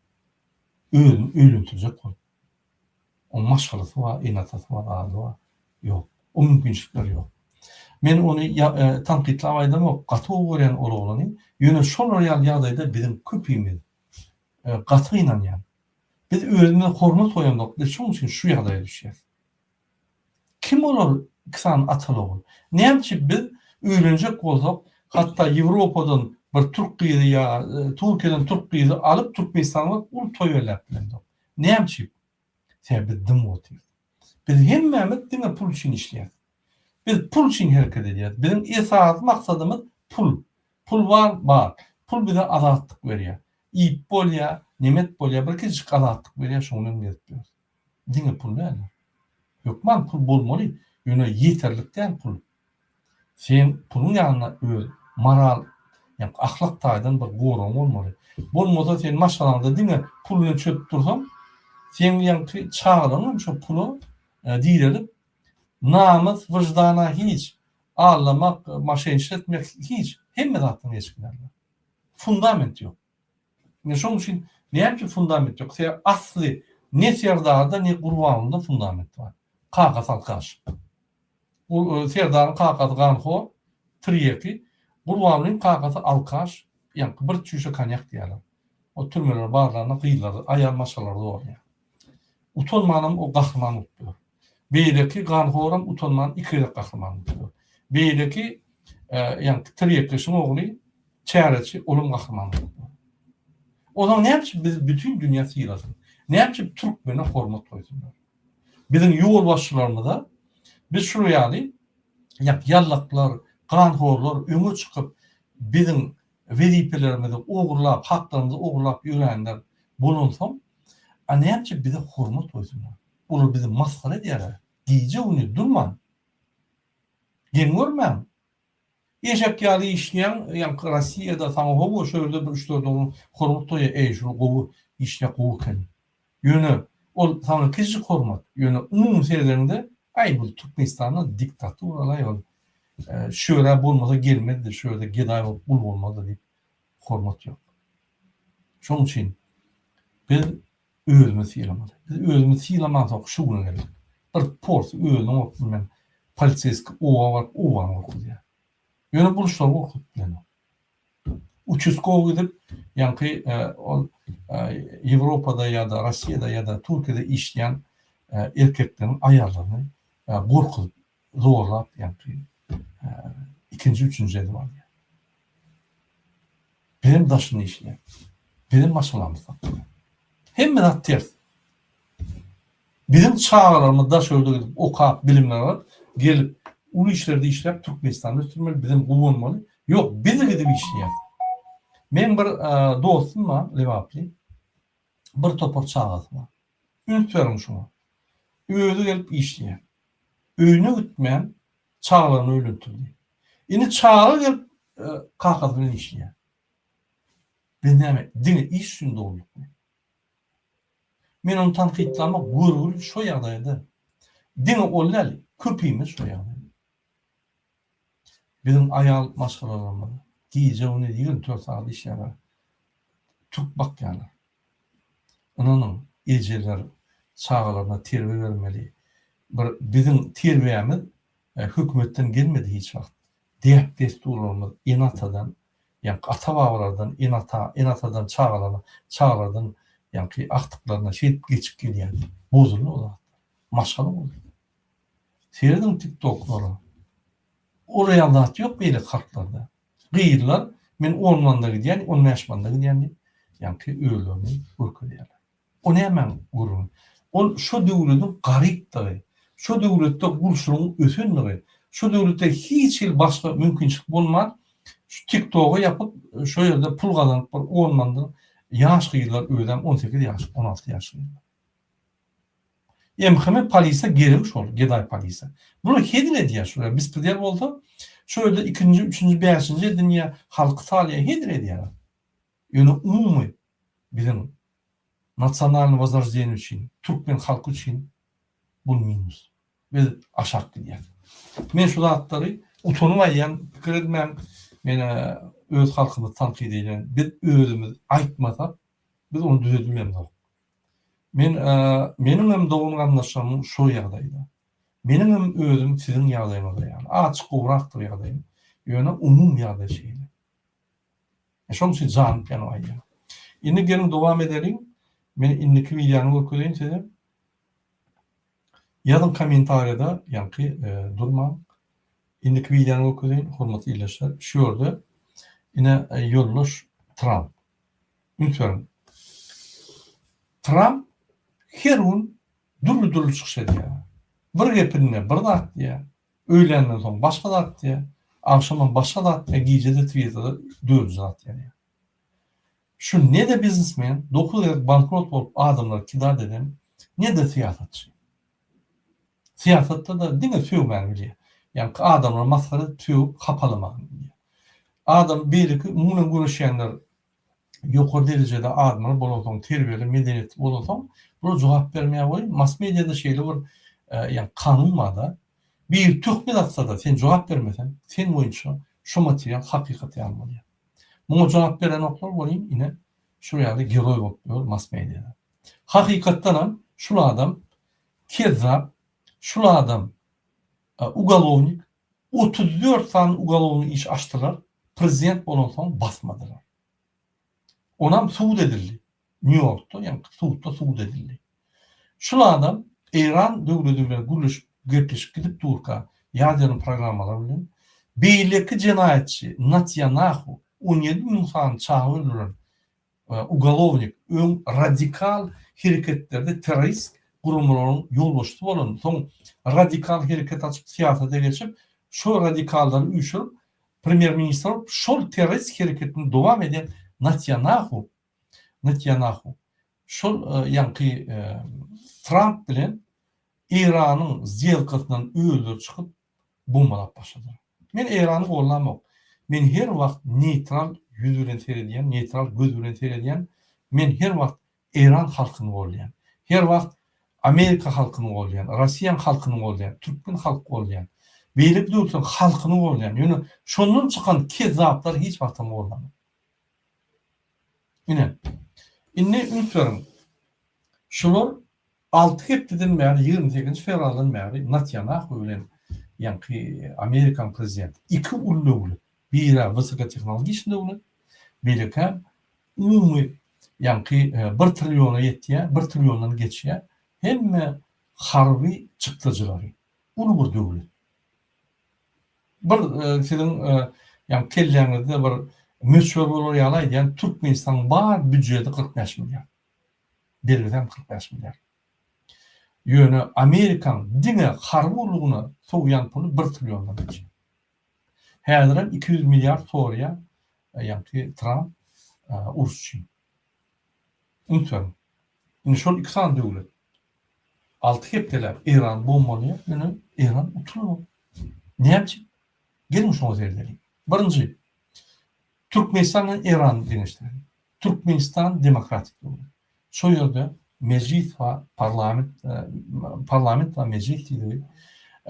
Öýüntirjek bol. O maşgalasy var, enatasy var, azy var. Ýok. O mümkinçilikler ýok. Men onu tanqidlap aýdym, o gaty görýän olany ýöne şol real ýagdaýda bizim köpüýmiz gaty inanýan. Biz özüne hormat goýandyk, şoň üçin şu ýagdaýa düşýär. Kim olar kısan atalygy? Näçe biz öýrenjek bolsak, hatda Ýewropadan bir Türk gyzy ýa Türkiýeden Türk gyzy alyp Türkmenistana ul toýberläp bilendik. Näçe? Sebäbi dim otyr. Biz hemmemiz diňe pul üçin işleýär. Biz pul üçin hereket edýär. Bizim esas maksadymız pul. Pul bar. Pul bize azatlyk berýär. İp bolýar, nemet bolýar, bir kiçik azatlyk berýär, şonuň ýetýär. Diňe pul näme? Ýokman pul bolmaly, ýöne ýeterlikden pul. Sen pulun ýanyna öz moral, ýa ahlak taýdan bir goraň bolmaly. Bolmasa sen maşgalanda diňe pulunu çöp tursan, sen ýa çağıran şu pulu diýerip namaz, vicdana hiç ağlamak, maşa işletmek hiç hemme zaten eskilerler. Fundament yok. Ne şoň üçin näçe fundament yok? Sen asly ne serdarda ne gurbanında fundament var. Kağız alkaş. Bu serdarın kağız ganho, triyeki, gurbanın kağızı alkaş, yani bir çüşe kanyak diýerler. O türmeler barlarına kıyıları, ayar maşaları doğru. Utanmanım o kahraman utluyor. Beýleki ganhoram utanman ikide kahraman utluyor. Beýleki yani triyekleşin oğlu çäreçi olum kahraman utluyor. O zaman näçe biz bütün dünya syýlasyn. Näçe Türkmene hormat goýsunlar. Bizim ýol başçylarymyza biz şu ýaly ýallaklar, ganhorlar öňe çykyp bizim wezipelerimizde ogurlap, haklarymyzy ogurlap ýörenler bolunsam, näçe bize hormat goýsunlar. Olu bizi maskara edýär. Diýje onu durman. Gen görmän. Eşek ýaly işleýän, ýa Rossiýada saňa hobo şöyle bir 3-4 dolar hormat toýa, şu gowy işle gowken. Ýöne ol saňa kiçik hormat. Ýöne umum serlerinde ay bu Türkmenistanyň diktaturaly ol. Şöyle bolmasa gelmedi, şöyle geday bol bolmady diýip hormat ýok. Şoň üçin biz özümüz ýylamaly. Biz özümüz ýylamasak şu güne gelir. Bir pors özüne otmen polisiýski owa goýýar. Ýöne buluşlar okup bilen. Uçuskov gidip ýa-ni Ýewropada ýa-da Rossiýada ýa-da Türkiýede işleýän erkekleriň aýallaryny gorkup, zorlap ýa-ni ikinji, üçüncü edi var. Benim daşyny işleýär. Benim maşgalamyz var. Hemme zat ters. Bizim çağlarımız daş öldü gidip okap bilimler var. Gelip ulu işlerde işlep Türkmenistan'da sürmeli, bizim bulunmalı. Yok, bizi gidip işleyen. Men bir dostum var, Levapli. Bir topar çağız var. Ünütverim şunu. Öğüdü gelip işleyen. Öğünü gitmeyen çağlarını ölüntürdü. Yine çağı gelip kakadını işleyen. Ben ne dine iş sünde olduk. Men onu tanqidlama gurur şu ýagdaýda. Dine ollal köpüýmiz şu ýagdaýda. Bizim aýal maşgalalarymyz diýje onu 24 saat işler. Türk bakýanlar. Onuň ejeler çağlaryna terbiýe bermeli. Bizim terbiýemiz hökümetden gelmedi hiç wagt. Diýip desturlarymyz enatadan, ýa ata-babalardan enatadan çağlardan ýa-ni aktyklaryna şeýip geçip gelýär. Bozuldy olar. Maşgala boldy. Seýerdiň TikToklary. Oraya zat ýok beýle kartlarda. Gyýrlar, men ormanda gidýän, 10 ýaşmanda gidýän, ýa-ni öýlerini görkezýär. O näme gurun? Ol şu döwletiň garypdygy, şu döwletde gulşuryň ösenligi, şu döwletde hiç başga mümkinçilik bolmaz. şu TikTok'u yapıp şu yerde pul kazanıp 10 mandan yaş kıyılar ödem 18 yaş 16 yaş kıyılar. Emkime polise gerek ol, Geday polise. Bunu hedile diye şuraya biz pidel oldu. Şöyle 2. 3. 5. dünya halkı taliye hedile diye. Yani umumi bizim nasyonalny возрождение için, Türkmen halkı için bu minus. Biz aşağı gidiyor. Men şu zatları utanmayan, fikir etmem, meni öz halkımı tanqid edilen, biz özümüz aytmasak, biz onu düzeltmemiz. Menin hem doğumgan naşamım şu ýagdaýda. Menin hem özüm sizin ýagdaýyňyzda ýaly. Açyk gowrakdyr ýagdaýym. Ýöne umum ýagdaý şeýle. Şoň üçin jan ýany aýdym. Indi gelin dowam edelim. Men indiki videoňy görkezýän size. Ýazın kommentariýada, ýani durma. Indiki videoňy görkezýän, hormatly izleýişler. Şu ýerde ine ýoldaş Trump. Unutmayın. Trump her gün durlu çıkış ediyor. Bir gepinne bir da at diye. Öğlenden sonra başka da at diye. Akşamdan başka da at diye. Gecede Twitter'da 400 at yani. Şu ne de biznesmen 9 yıl bankrot olup adamlar kidar dedim. Ne de siyasetçi. Siyasette de dine tüyümen biliyor. Yani adamlar maskarı tüyü kapalı mı? Adam belki bunun görüşenler yukarı derecede adamlar boloton terbiyeli medeniyet boloton bunu cevap vermeye var. Mass medyada şeyler var. Yani kanunmada bir töhmet atsa da sen cevap vermesen sen boyunca şu materyal hakikati almalı. Buna cevap veren oklar var yine şuraya da geroy bakıyor mass medyada. Hakikatten şu adam kezzap, şu adam ugalovnik 34 tane ugalovnik iş açtılar. Prezident boloton basmadılar. Onam suud edildi. New York'ta, yani suudda suud edildi. Şu adam İran döwleti gürleş gidip Turka ýadyny programmalar bilen beýleki jenayetçi Netanyahu 17 insan çağırılan ugalovnik öň radikal hereketlerde terörist gurumlaryň ýolbaşçy bolan soň radikal hereket açyp siyasata geçip şu radikallary üçürüp premier ministr şol terörist hereketini dowam eden Netanyahu şol ýanky Trump bilen İran'ın ziyelkatından öldür çıkıp bombalap başladı. Men İran'ı gollamam. Men her vakt neutral yüz bilen seyrediyen, neutral göz bilen seyrediyen, men her vakt İran halkını gollayan, her vakt Amerika halkını gollayan, Russiyan halkını gollayan, Türkmen halkı gollayan, beýleki döwletler halkını gollayan. Ýöne şondan çıkan kezzaplar hiç wagtda gollamam. Ine unutmaýarym. Şular 6 hepteden beri 28 fevraldan beri Netanyahu bilen ýanky Amerikan prezident iki ullu biri wysoka tehnologi işinde uly belki umumy ýanky 1 trilyona ýetýär 1 trilyondan geçýär hemme harby çykdyjylary uly bir döwlet bir sizin ýani kelleňizde bir meşhur bolar ýaly Türkmenistan bar büdjeti 45 milyar belgiden 45 milyar. Ýöne Amerikan dine harby urlugyna soğuyan pulu 1 trilyondan geçýär. Häzir 200 milyar soruya ýanky Trump urusçy. Unutmaýarym. Indi şol iki san döwlet 6 hepdeler İran bombalıyor, ýöne İran uturur. Näçe? Gelin şoňa zerdelim. Birinji Türkmenistan bilen İran diňişleri. Türkmenistan demokratik döwlet. Şu ýerde meclis we parlament we meclis diýdi.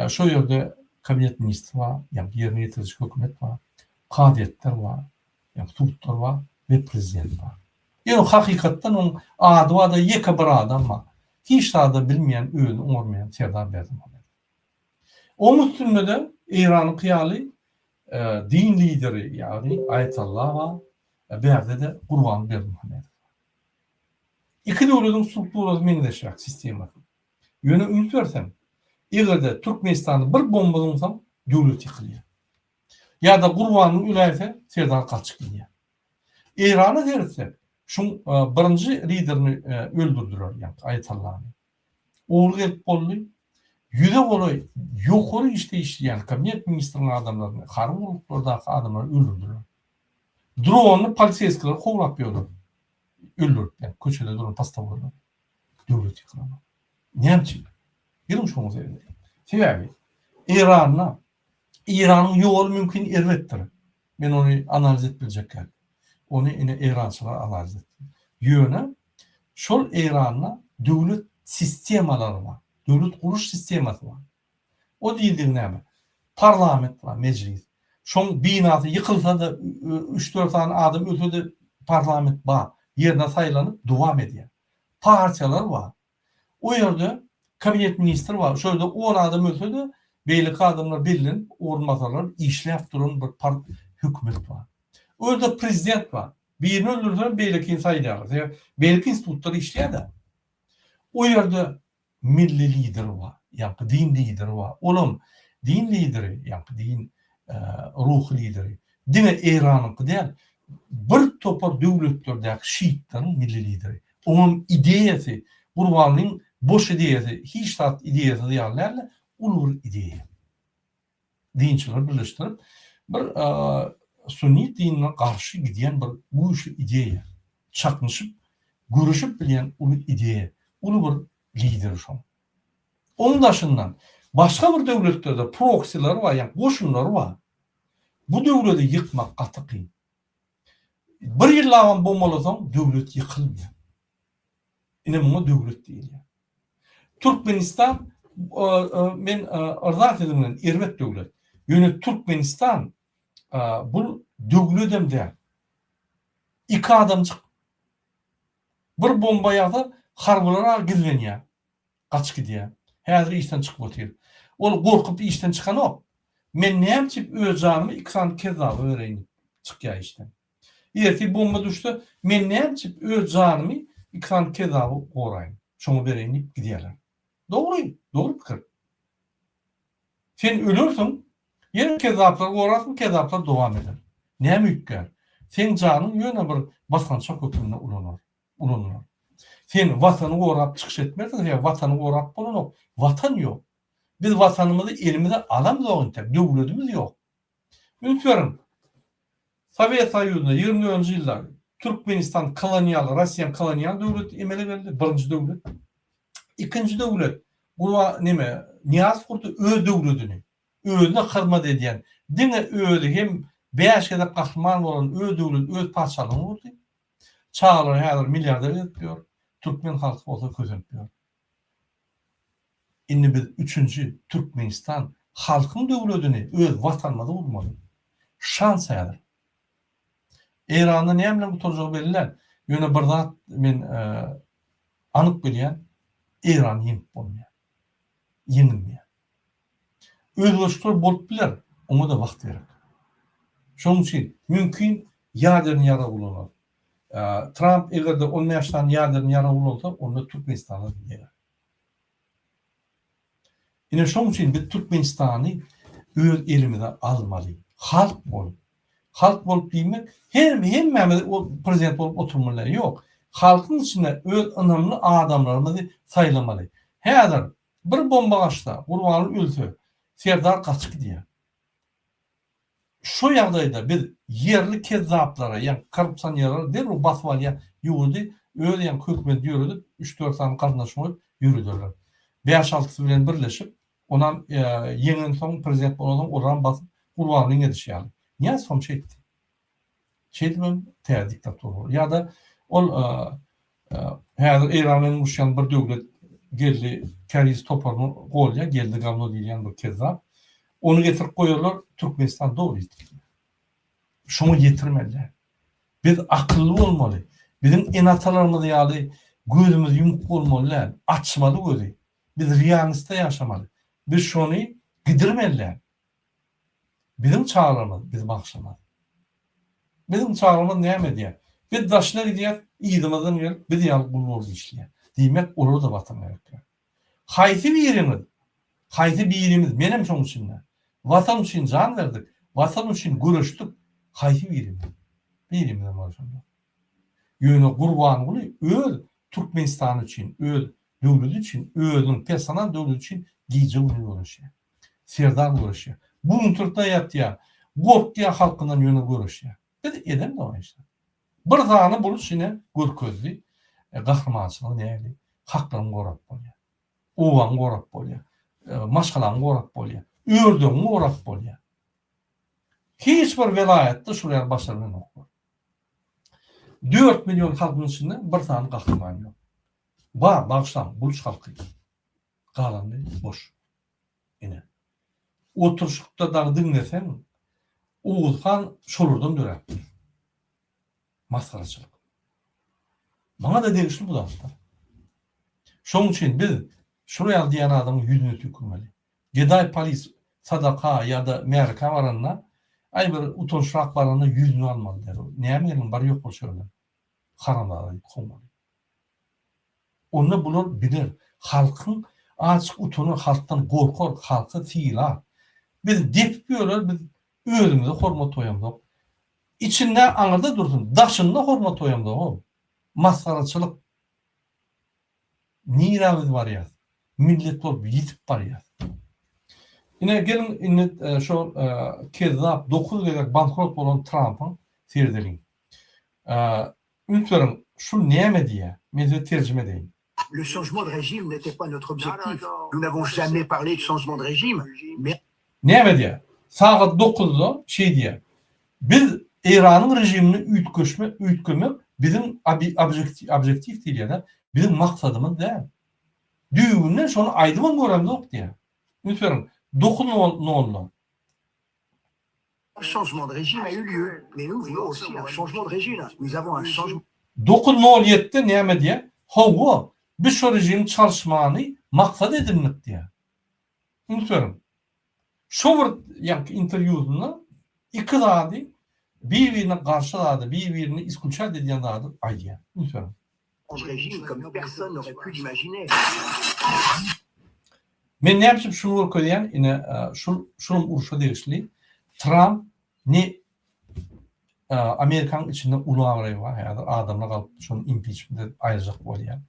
Şu ýerde kabinet ministri we ýa-ni ýerine ýetirjik hökümet we kadetler we ýa-ni tutlar we prezident bar. Ýöne hakykatdan on adwa da ýeke bir adam bar. Hiç da bilmeýän, öňü oňarmaýan Serdar Berdimuhammedov. Oň üstünde de İranyň kyýaly din lideri ýa-ni Ayetullah we berde de Gurban Berdimuhammedov. İki döwletiň strukturasy meňdeşik sistema. Ýöne unutmaýarsam, egerde Türkmenistany bir bombalansam döwlet ýykylýar. Ya da Gurbanyň üläse Serdar kaçyk gidýär. İrany derse şu birinji liderini öldürdüler ýa-ni Ayetallahny. Oğlu gelip boldy. Yüze goly ýokary işte işleýän kabinet ministriniň adamlaryny, harby urluklardaky adamlary öldürdüler. Drone'u polisiyeskiler kovlap ýolur. Öldürüp, yani köçede duran pasta bolýar. Döwlet ýykylan. Näçe? Ýylyň şoňa sebäbi. Sebäbi İran'ın ýoly mümkin erwetdir. Men onu analiz etbiljekler. Onu ine İrançylar analiz etdi. Ýöne şol İran'na döwlet sistemalary bar. Döwlet guruş sistemasy bar. O diýildiň näme? Parlament bar, meclis. Şoň binasy ýykylsa da 3-4 tane adam ölse parlament bar. Ýerine saýlanyp dowam edýär. Partiýalar bar. O ýerde kabinet ministri bar. Şöyle 10 adam ölse de beýlik adamlar bilen ornmasalar işläp duran bir hükümet bar. Orada prezident bar. Birini öldürsen beýlik saýlar. Beýlik institutları işleýär. O ýerde milli lider bar. Ýa-ni din lideri bar. Olam din lideri, ýa-ni din ruh lideri. Dine İran'ınki değil, bir topar döwletlerdäki şiitlerin milli lideri. Onun ideyesi, Gurbanlyň boş ideyesi, hiç tat ideyesi diýerlerle, ulur ideýa. Dinçiler birleştirip, bir sunni dinine karşı giden bir bu işi ideýa, çakmışıp, görüşüp bilen ulu ideýa, ulu bir lider şoň. Onun daşyndan başga bir döwletlerde proksiler var, yani goşunlar var. Bu döwleti yıkmak gaty kyn. Bir ýyllagan bombalasaň döwlet ýykylmýar. Ine bu döwlet diýil. Türkmenistan men arzat edimden erwet döwlet. Ýöne Türkmenistan bu döwletem däl. 2 adamçyk bir bomba ýagdy, harbylara girlenýär. Gaçyp gidýär. Häzir işden çykyp otyr. Ol gorkup işden çykan ok. Men näçip öz janymy 2 sany kezaba bereýin. Çykýar işden. Erti bomba düştü. Men näçip öz janymy 2 sany kezaba goraýyn. Şoňa bereýin gidýärler. Dogry, dogry pikir. Sen ölürsin, ýene kezaplar gorasyň, kezaplar dowam eder. Näme üçkär? Sen janyň ýöne bir basançak hökmüne ulanýar. Sen watany gorap çykyş etmezsen, ya watany gorap bolanok. Watan ýok. Biz watanymyzy elimizde alamyz, döwletimiz ýok. Ünsüyorum. Sovet Soýuzyna 20-nji ýyllar Türkmenistan kolonial, Russiýa kolonial döwlet emele geldi. Birinji döwlet. İkinci döwlet. Bu neme? Niyaz kurdu öz döwletini. Özüne hyrmat edýän. Dine özü hem beýaşgada kahraman bolan öz döwlet, öz paçalygyny kurdy. Çağlar häzir milliarder etýär. Türkmen halky bolsa közenpýär. Indi biz 3-nji Türkmenistan halkyň döwletini öz watanymyza urmaly. Şans ýadyr. İran'da näme bu torjak berilär? Ýöne bir zat men anyk bilýän, İran ýeňip bolmaýar. Ýeňilmeýär. Özleştir bolup biler, ona da wagt berek. Şoň üçin mümkin ýadyryny ýara bolar. Trump egerde 10 ýaşdan ýadyryny ýara bolsa, onda Türkmenistana diýer. Ine şoň üçin biz Türkmenistany öz elimizde almaly. Halk bolup. Halk bolup diýmek, hemme o prezident bolup oturmaly ýok. Halkyň içinde öz ynamly adamlarymyzy saýlamaly. Häzir bir bomba gaçsa, Gurbanly ölse, Serdar gaçyp gidýär. Şu ýagdaýda biz yerli kezzaplara, ýa-ni korrupsiýonlara derhal basyp alýar, ýurdy, öz ýa-ni hökümet ýürüdip 3-4 sany gardaşmaly ýürüdirler. 5-6 bilen birleşip, onan ýeňen soň prezident bolan oran basyp Gurbanlyň edişýär. Niye son şey etti? Şeydim ter diktatör. Ya da ol häzir İran'ın uşan bir döwlet geldi, Kariz toparını golya geldi gamlo diýen bir kezzap. Onu getirip koyarlar, Türkmenistan doğru ýetirdi. Şunu getirmeliler. Biz akıllı olmalı. Bizim enatalarımız ýaly gözümüz yumuk bolmaly, açmaly gözü. Biz realistde ýaşamaly. Biz şonu gidirmeliler. Bizim çağlarımız, biz bakşamaz. Bizim çağlarımız näme diýär? Biz daşlar diýär, ýydymyzdan gelip, biz ýaly gulur işleýär. Diýmek, olur da watan gerekler. Haýsy birimiz, menem şoň üçin. Watan üçin jan berdik, watan üçin görüşdik. Haýsy birimiz? Birimizden başlandy. Ýöne Gurbanly öz Türkmenistan üçin, öz döwlet üçin, özüň personal döwlet üçin giýje görüşýär. Serdar görüşýär. Bunun turda ýatýar. Gorkya halkyndan ýöne görüşýär. Biz edem de var işte. Bir tane buluş yine görközlü, kahramançılığı neyli? Haklarını korap bolya. Oğan korap bolya. Maşkalan korap bolya. Ördüğünü korap bolya. Hiç bir velayette şuraya başarılı yok. 4 milyon halkın içinde bir tane kahraman yok. Var, bağışlan, buluş halkı. Kalan değil, boş. Yine. Oturuşukta da dinlesen, Oğuzhan şolurdan dörer. Maskaracılık. Bana da değişti bu da hatta. Şunun için biz şuraya diyen adamın yüzünü tükürmeli. Geday polis, sadaka ya da merka varanla ay bir utançrak varanla yüzünü almalı der. Neye merin var yok o şöyle. Karanlığa konmalı. Onu bulur bilir. Halkın açık utunu halktan korkor, halkı fiila. Biz dep diyorlar, biz özümüze hormat koyamdık. İçinde anırda dursun, daşında hormat koyamdık o. Maskaracılık. Niramiz var ya. Millet olup yitip var ya. Yine gelin şu kezzap 9 gerek bankrot olan Trump'ın seyredelim. Ünitlerim şu neyme diye meze tercüme edeyim. Le changement de régime n'était pas notre objectif. Nous n'avons jamais parlé de changement de régime, mais Neyme diye. Saat 9'da şey diye. Biz İran'ın rejimini ütkömek bizim objektif değil ya da bizim maksadımız değil. Düğünden sonra aydımın görevde yok diye. Lütfen 9 ne oldu? le changement de régime a eu lieu. Mais nous voulons aussi un changement de régime. Nous avons un changement. 9.07'te neyme diye? Havu bir şu rejim çalışmanı maksat edinmek diye. Lütfen. Şu bir interview'unda iki dağdı birbirine karşı dağdı, birbirini iskuçar dediğin dağdı aydiye. Lütfen. Régime comme personne n'aurait pu l'imaginer. Men ne yapayım şunu okuyan yine şunun uruşa değişli. Trump ne Amerikan içinde uluğarı var ya da adamla kalıp şunun impeachment'de ayıracak bu ya.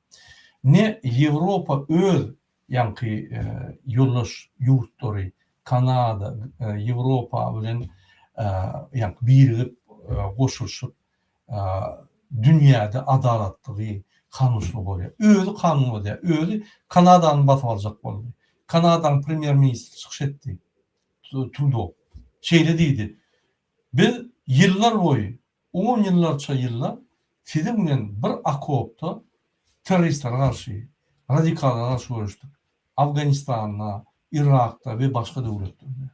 Ne Avrupa öz yankı yolluş yurtları Kanada, Avrupa bilen yankı birigip koşuşup dünyada adaletli kanunçluk oluyor. Özü kanun oluyor. Özü Kanada'nın batı alacak oluyor. Kanada'nın premier ministri çıkış etti. Trudeau. Şeyle değildi. Biz yıllar boyu, 10 yıllarca yıllar sizinle bir akopta teröristlere karşı, radikallara karşı uğraştık. Afganistan'da, Irak'ta ve başka devletlerinde.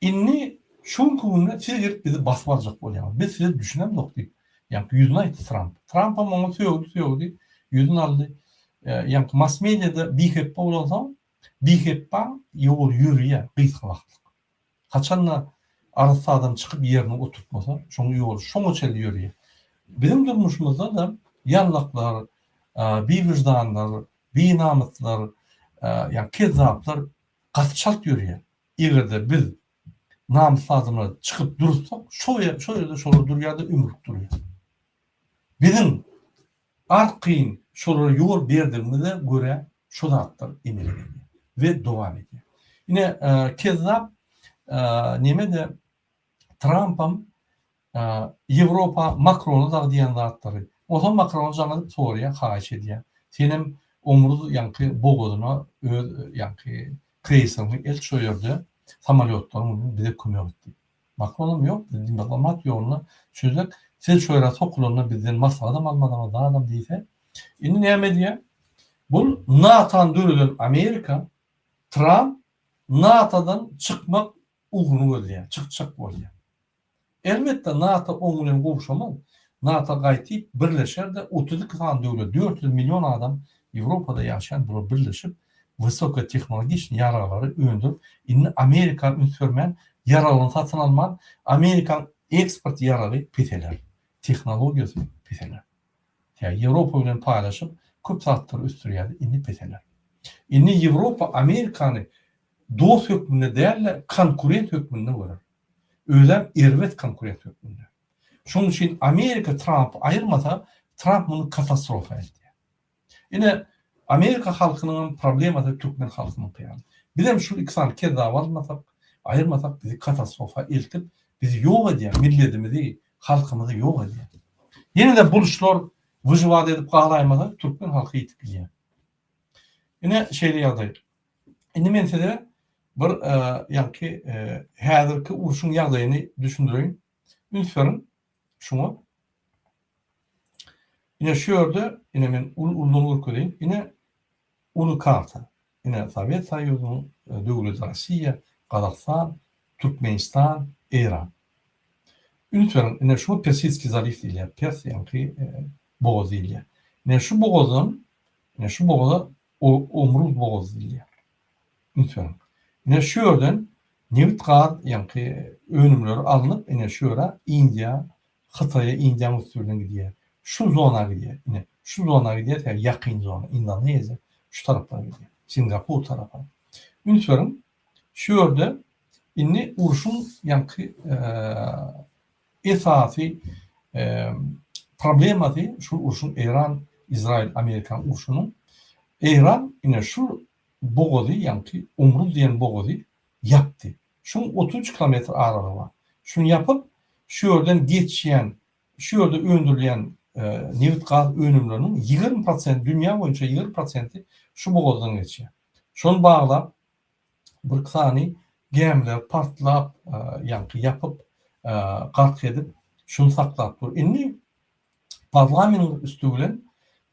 İnni şun kuvvetine siz gelip bizi basıp alacak oluyor. Biz size düşünemiyoruz deyip. Yani yüzünü ayıttı Trump. Trump ama onu söyledi. Yüzünü aldı. Yani mass medyada bir heppa olsa bir heppa yol yürüye kıyıtlıklık. Kaçanla arası adam çıkıp yerine oturtmasa şunu yol, şunu çeli yürüye. Bizim durmuşumuzda da yanlıklar, bir vicdanlar, bir namuslar, yani kezzaplar kaççalt yürüye. İleride biz namuslu adamlar çıkıp durursak şöyle duruyor da ümrük duruyor. Bizim arkayın şoları yol verdiğimizde göre şu zatlar emir ediyor ve devam ediyor. Yine kezzap neme de Trump'ın Avrupa Macron'u da diyen zatları. O zaman Macron'u canlı soruya karşı ediyor. Senin omuruz yankı boğduğuna yankı kıyısını el çoğurdu. Samolyotların bize kümüyor etti. Macron'um yok. Diplomat yoluna çözük. Siz şöyle sokulunla bizden masa adam almadan da adam değilse. Şimdi neyme diye? Bu NATO'dan dönülen Amerika Trump NATO'dan çıkmak uğrunu oluyor. Çıkacak oluyor. Elbette NATO onunla konuşamaz. NATO gayet birleşer de 32 tane devlet 400 milyon adam Avrupa'da yaşayan bunu birleşip vysoko teknolojik yaraları öndürüp inni Amerika müsörmen yaralını satın alman Amerikan eksport yararı peteler. Teknolojisi peteler. Yani Avrupa ile paylaşıp köp saatler üstürüyordu inni peteler. İnni Avrupa Amerikan'ı dost hükmünde değerli konkurent hükmünde görür. Öyle irvet konkurent hükmünde. Şunun için Amerika Trump'ı ayırmasa Trump bunu katastrofa etti. Yine Amerika halkının problemi de Türkmen halkının peyamı. Bizim şu ikisini kez daha ayırmasak bizi katastrofa eltip bizi yok ediyor, milletimizi, halkımızı yok ediyor. Yine de buluşlar vıcıvat edip qağlaymadan Türkmen halkı yitip gidiyor. Yine şeyde yağdaydı. Şimdi men size bir yani hazırki uruşun yağdayını düşündüreyim. Lütfen şunu. Yine şu yerde yine men ulunu koyayım. Yine ulu karta. Yine Sovyet Soyuzu'nun devleti Rusya, Kazakistan, Türkmenistan, İran. Lütfen yine şu Persiyski zalif dili, Pers yani boğaz dili. Yine şu boğazın, yine şu boğaza omruz boğaz dili. Lütfen. Yine şu yerden nevit qağ yani önümleri alınıp yine şu yere India, Xitay'a Indian usulüne gidiyor. Şu zona gidiyor. Yine şu zona gidiyor. Yani yakın zona. Endonezya şu taraflara gidiyor. Singapur tarafa. Lütfen şu yerde yine uruşun yani esası problematı şu uruşun İran, İsrail, Amerikan uruşunun İran yine şu boğazı yani Umruz diyen boğazı yaptı. Şunun 33 kilometre aralığı var. Şunu yapıp şu yerden geçen, şu yerde öndürülen nevit gaz önümlerinin 20%, dünya boyunca 20%'i şu boğazdan geçiyor. Şunu bağlap bir tane gemiler partlap yani yapıp kalk edip şunu saklap dur. Şimdi parlamentin üstüyle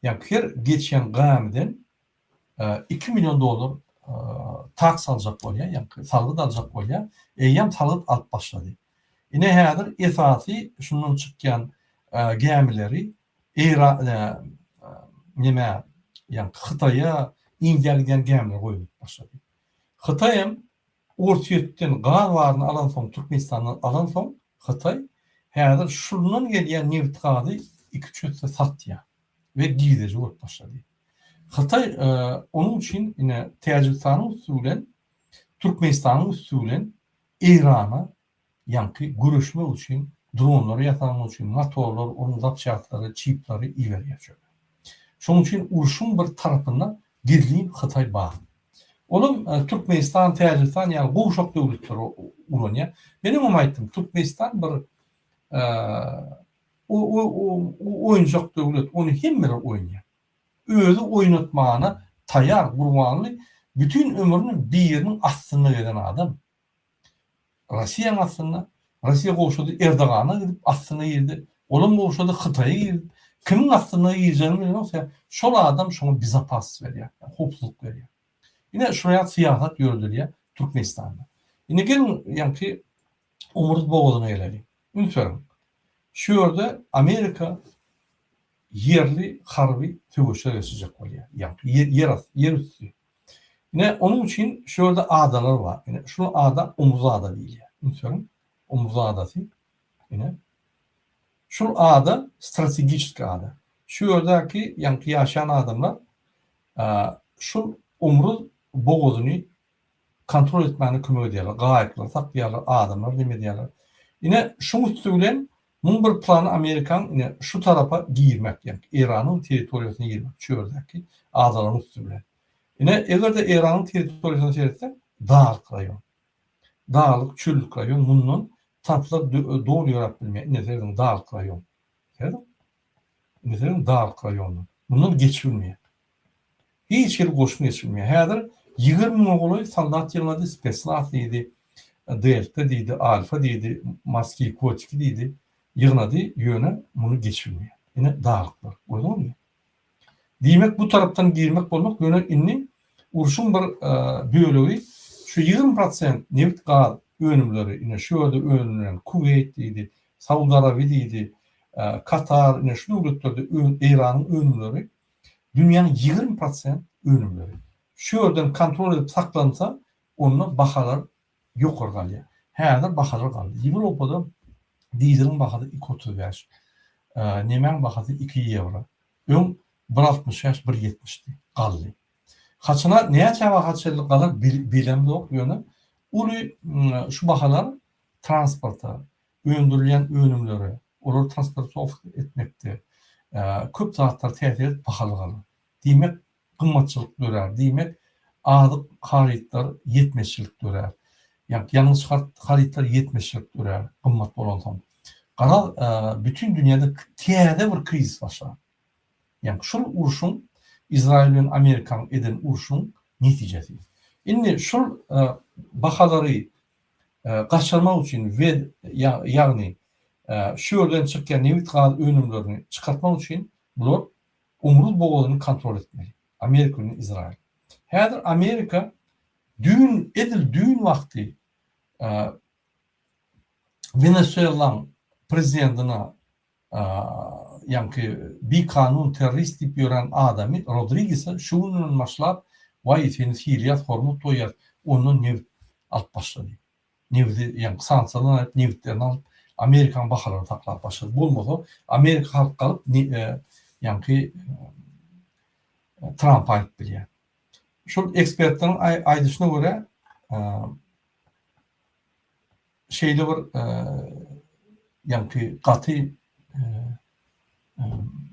yani her geçen gamiden $2 milyon taks alacak oluyor, yani salgıt alacak oluyor. Eyyam salgıt alıp başladı. Yine hadır esası şunun çıkan gemileri İran neme yani Xitay'a Indiya giden gemiler koyup başladı. Xitay'ım Ortiyetten gaz varını alan son Türkmenistan'dan alan son Xitay hadır şunun gelen neft gazı 2-3 sattı ya ve gidece olup başladı. Xitay onun için yine Tacikistan'ın usulen, Türkmenistan'ın usulen İran'a yankı görüşme için, dronları yatırmak için, motorlar, onun zapçatları, çipleri iyi veriyor. Şunun için uruşun bir tarafından gizliyim Xitay bağlı. Onun Türkmenistan, Tacikistan yani qovuşaq devletleri ulanıyor. Benim umaytım Türkmenistan bir oyuncak devlet, onu hemmeler oynuyor. Özü oynatmağına tayar, kurbanlı, bütün ömrünün bir yerinin aslına gelen adam. Rusya'nın aslına, Rusya qovuşadı Erdoğan'a gidip aslına girdi. Onun qovuşadı Xitay'a girdi. Kimin aslına gireceğini bilmiyorsa, şol adam şuna bize pas veriyor, yani hopsuzluk veriyor. Yine şuraya siyaset yürüdülüyor Türkmenistan'da. Yine gelin yani ki Umruz boğazına gelelim. Lütfen. Şu yerde Amerika yerli harbi tüvüşler yaşayacak oluyor. Yani yer üstü. Yine onun için şöyle adalar var. Yine şu ada Umuz Ada değil. Lütfen. Umuz Adası. Yine. Şu ada stratejik ada. Şu yerdeki yani yaşayan adamlar şu Umruz boğazını kontrol etmeni kömök ediyorlar. Gayetler, saklayanlar, adamlar deme ediyorlar. Yine şu üstüyle bunun bir planı Amerikan yine şu tarafa girmek yani İran'ın teritoriyasına girmek. Şu yerdeki adaların üstüyle. Yine eğer de İran'ın teritoriyasına girerse dağlık rayon. Dağlık, çöllük rayon. Bunun tatlı doğru yarat bilmeye. Nezerin dağlık rayon. Nezerin dağlık rayonu. Bunun geçilmiyor. Hiç yeri koşun geçilmiyor. Hadır 20 Moğol'u saldat yılında spesnaf deydi. Delta deydi, alfa deydi, maski, kotiki deydi. Yığınadı yöne bunu geçilmiyor. Yine dağlıklar. Öyle mi? Demek bu taraftan girmek olmak yöne inni uruşun bir bölüğü şu 20% neft gaz önümleri yine şu yerde önümlenen Kuveyt deydi, Saudi Arabi deydi, Katar yine şu devletlerde İran'ın önümleri dünyanın 20% önümleri. Şu yerden kontrol edip saklansa onunla bakalar yok orgalıyor. Her bakalar kaldı. Avrupa'da dizelin bakası 2.35. Nemen bakası 2 euro. Ön 1.65, 1.70'di. Kaldı. Kaçına neye çaba kaçırlık kalır bilemde yok yönü. Ulu şu bakalar transporta, öndürülen önümleri, olur transporta etmekte. Köp saatler tehdir edip bakalı kalır. Demek kımmatçılık dörer. Demek adık haritler yetmeçilik dörer. Yani yalnız haritler 70'lik durar, kımmat bolan. Qara bütün dünyada tiyade bir kriz başlar. Yani şul uruşun İsrail ve Amerikan eden uruşun neticesi. Şimdi şul bahaları kaçırmak için ve yani şu yerden çıkan nevit gaz önümlerini çıkartmak için bunlar umrut boğazını kontrol etmeli. Amerika ve İsrail. Her Amerika düğün vakti Venezuela'nın prezidentine yani bir kanun terörist deyip gören adamı Rodriguez'e şunun başlap vay efendim Hiliyat Hormut doyar onun nevit alt başladı. Nevdi yani sansadan alıp nevitlerini alıp Amerikan bahaları taklar başladı. Bulmadı. Amerika halk kalıp yani Trump'a ait biliyor. Şu ekspertlerin aydışına göre şeyde var yani katı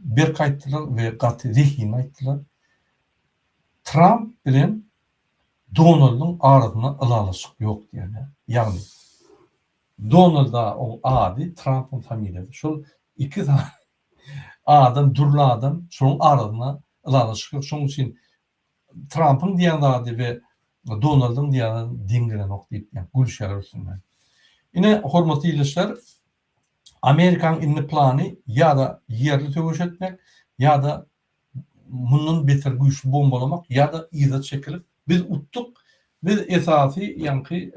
bir kayıttılar ve katı rehin ayttılar. Trump bilen Donald'ın arasında ılalaşık yok yani. Yani Donald'a o adi Trump'ın familyası. Şu iki tane adam, durlu adam şunun arasında ılalaşık yok. Şunun için Trump'ın diyen adı ve Donald'ın diyen adı dingire noktayıp yani gülüşer üstünden. Yine hormatlı ilişkiler Amerikan inni planı ya da yerli tövüş etmek ya da bunun beter güçlü bombalamak ya da izah çekilip biz uttuk biz esası yani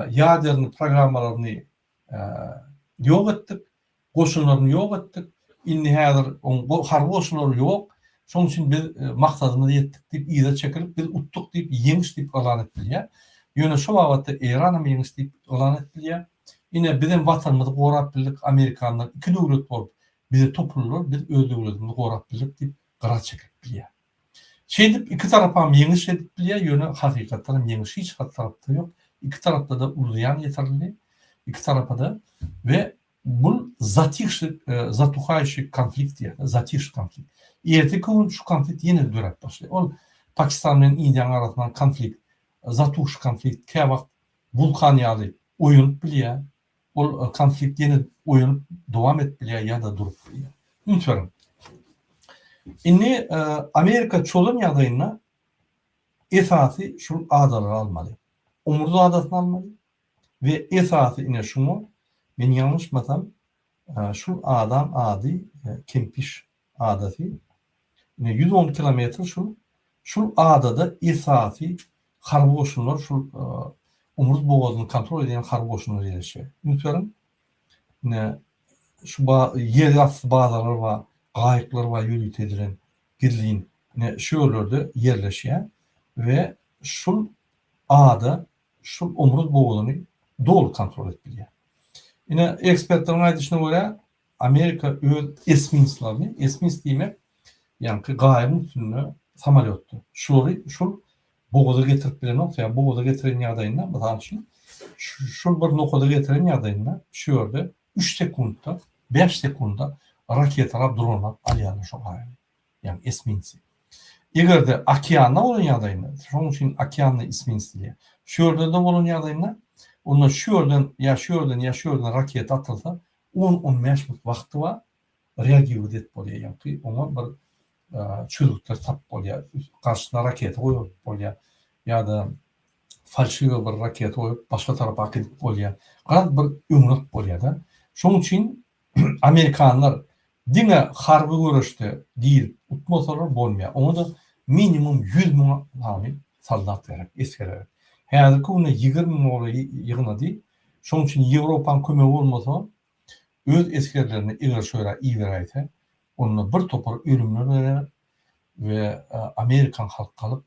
yaderni programmalarını yok ettik, koşullarını yok ettik. İnni hazır harbi koşulları yok. Şunun için biz maksadımızı yettik deyip izah çekilip biz uttuk deyip yemiş deyip alan ettiler. Yine şu vakitte İran'a yemiş deyip alan ettiler. Yine bizim vatanımızı korap bildik Amerikanlar iki devlet olup bizi toplulur, biz öz devletimizi korap bildik deyip karar çekip biliyor. Şey deyip iki tarafa yemiş edip biliyor, yönü hakikatlerin yemiş hiç tarafta yok. İki tarafta da uzayan yeterli, iki tarafa da ve bu zatihşi konflikt diye, zatihşi konflikt. Erteki şu konflikt yine dörek başlıyor. O Pakistan ve İndiyan arasından konflikt, zatihşi konflikt, kevak, vulkaniyalı oyun biliyor. O konflikt yine oyun devam et biliyor ya da durup biliyor. Unutmayalım. Şimdi Amerika çolun yadayına esası şu adaları almalı. Umurdu adasını almalı. Ve esası yine şunu ben yanlış masam şu adam adi Kempiş adası yine 110 kilometre şu adada esası harbi koşullar şu Umurdu boğazını kontrol eden harbi koşullar yerleşiyor. Unutmayalım. Yine şu yer yastı bağlar var, gayıklar var yürüyüt edilen birliğin şu yollarda yerleşiyor ve şu ağda şu umurut boğulunu doğru kontrol etbiliyor. Yine ekspertlerin aydışına göre Amerika öz esminslarını, esmins demek yani gayının üstünde samolyottu. Şu boğaza getirip bilen noktaya, boğaza getiren yadayından, mesela şu bir noktada getiren yadayından şu yolda 3 sekundda 5 sekundda raketler, dronlar alyanı şu hali. Yani esminsi. Eğer de okeanla olan yadayına, şunun için okeanla esminsi diye. Şu yolda da olan yadayına, onlar şu yoldan raket atılsa 10-15 minut vakti var, reagiyor et oluyor. Yani ona bir çözükler tap oluyor. Karşısına raket koyuyor oluyor. Ya da falşiyo bir raket koyup başka tarafa akıtıp oluyor. Kadar bir ümmet oluyor da. Şunun için Amerikanlar dine harbi görüşte değil, utmasalar bolmuyor. Onu da minimum 100 bin tane saldat vererek, eskererek. Hazırki onu 20 bin oraya yığına değil. Şunun için Avrupa'nın kömeği olmasa öz eskerlerini eğer şöyle iyi vereyse onunla bir topar ölümler verer ve Amerikan halk kalıp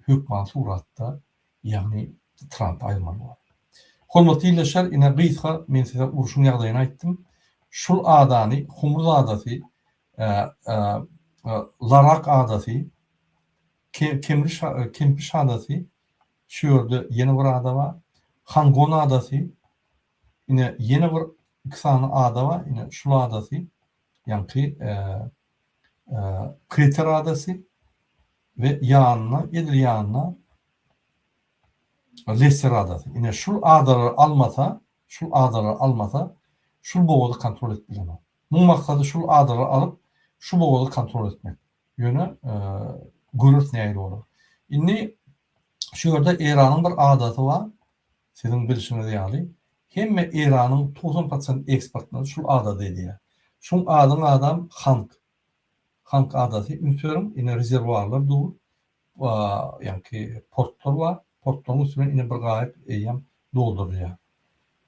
hükman suratta yani Trump ayrılmalı var. Hormatly ilişkiler yine gıysa men size uruşun yağdayını aytdım. Şul adani, Humruz adası, Larak adası, Kempiş adası, şu yerde yeni bir ada var. Hangon adası, yine yeni bir iki tane ada var. Yine Şul adası, yani Kriter adası ve yağınla, Edir yağınla Lesser adaty. Ine şul adaları almasa, şul boğalı kontrol etmeli. Bunun maksadı şul adaları alıp, şu boğalı kontrol etmek. Yönü görürt neyli olur. Inni şu yerde İran'ın bir adatı var. Sizin bilişiniz yani. Hem İran'ın 90% eksportunu şu adatı ediyor. Şu adın adam Hank adatı. Ünitörüm yine rezervuarlar doğu. Yani portlar var. Portların üstüne yine bir gayet eyyam dolduruyor.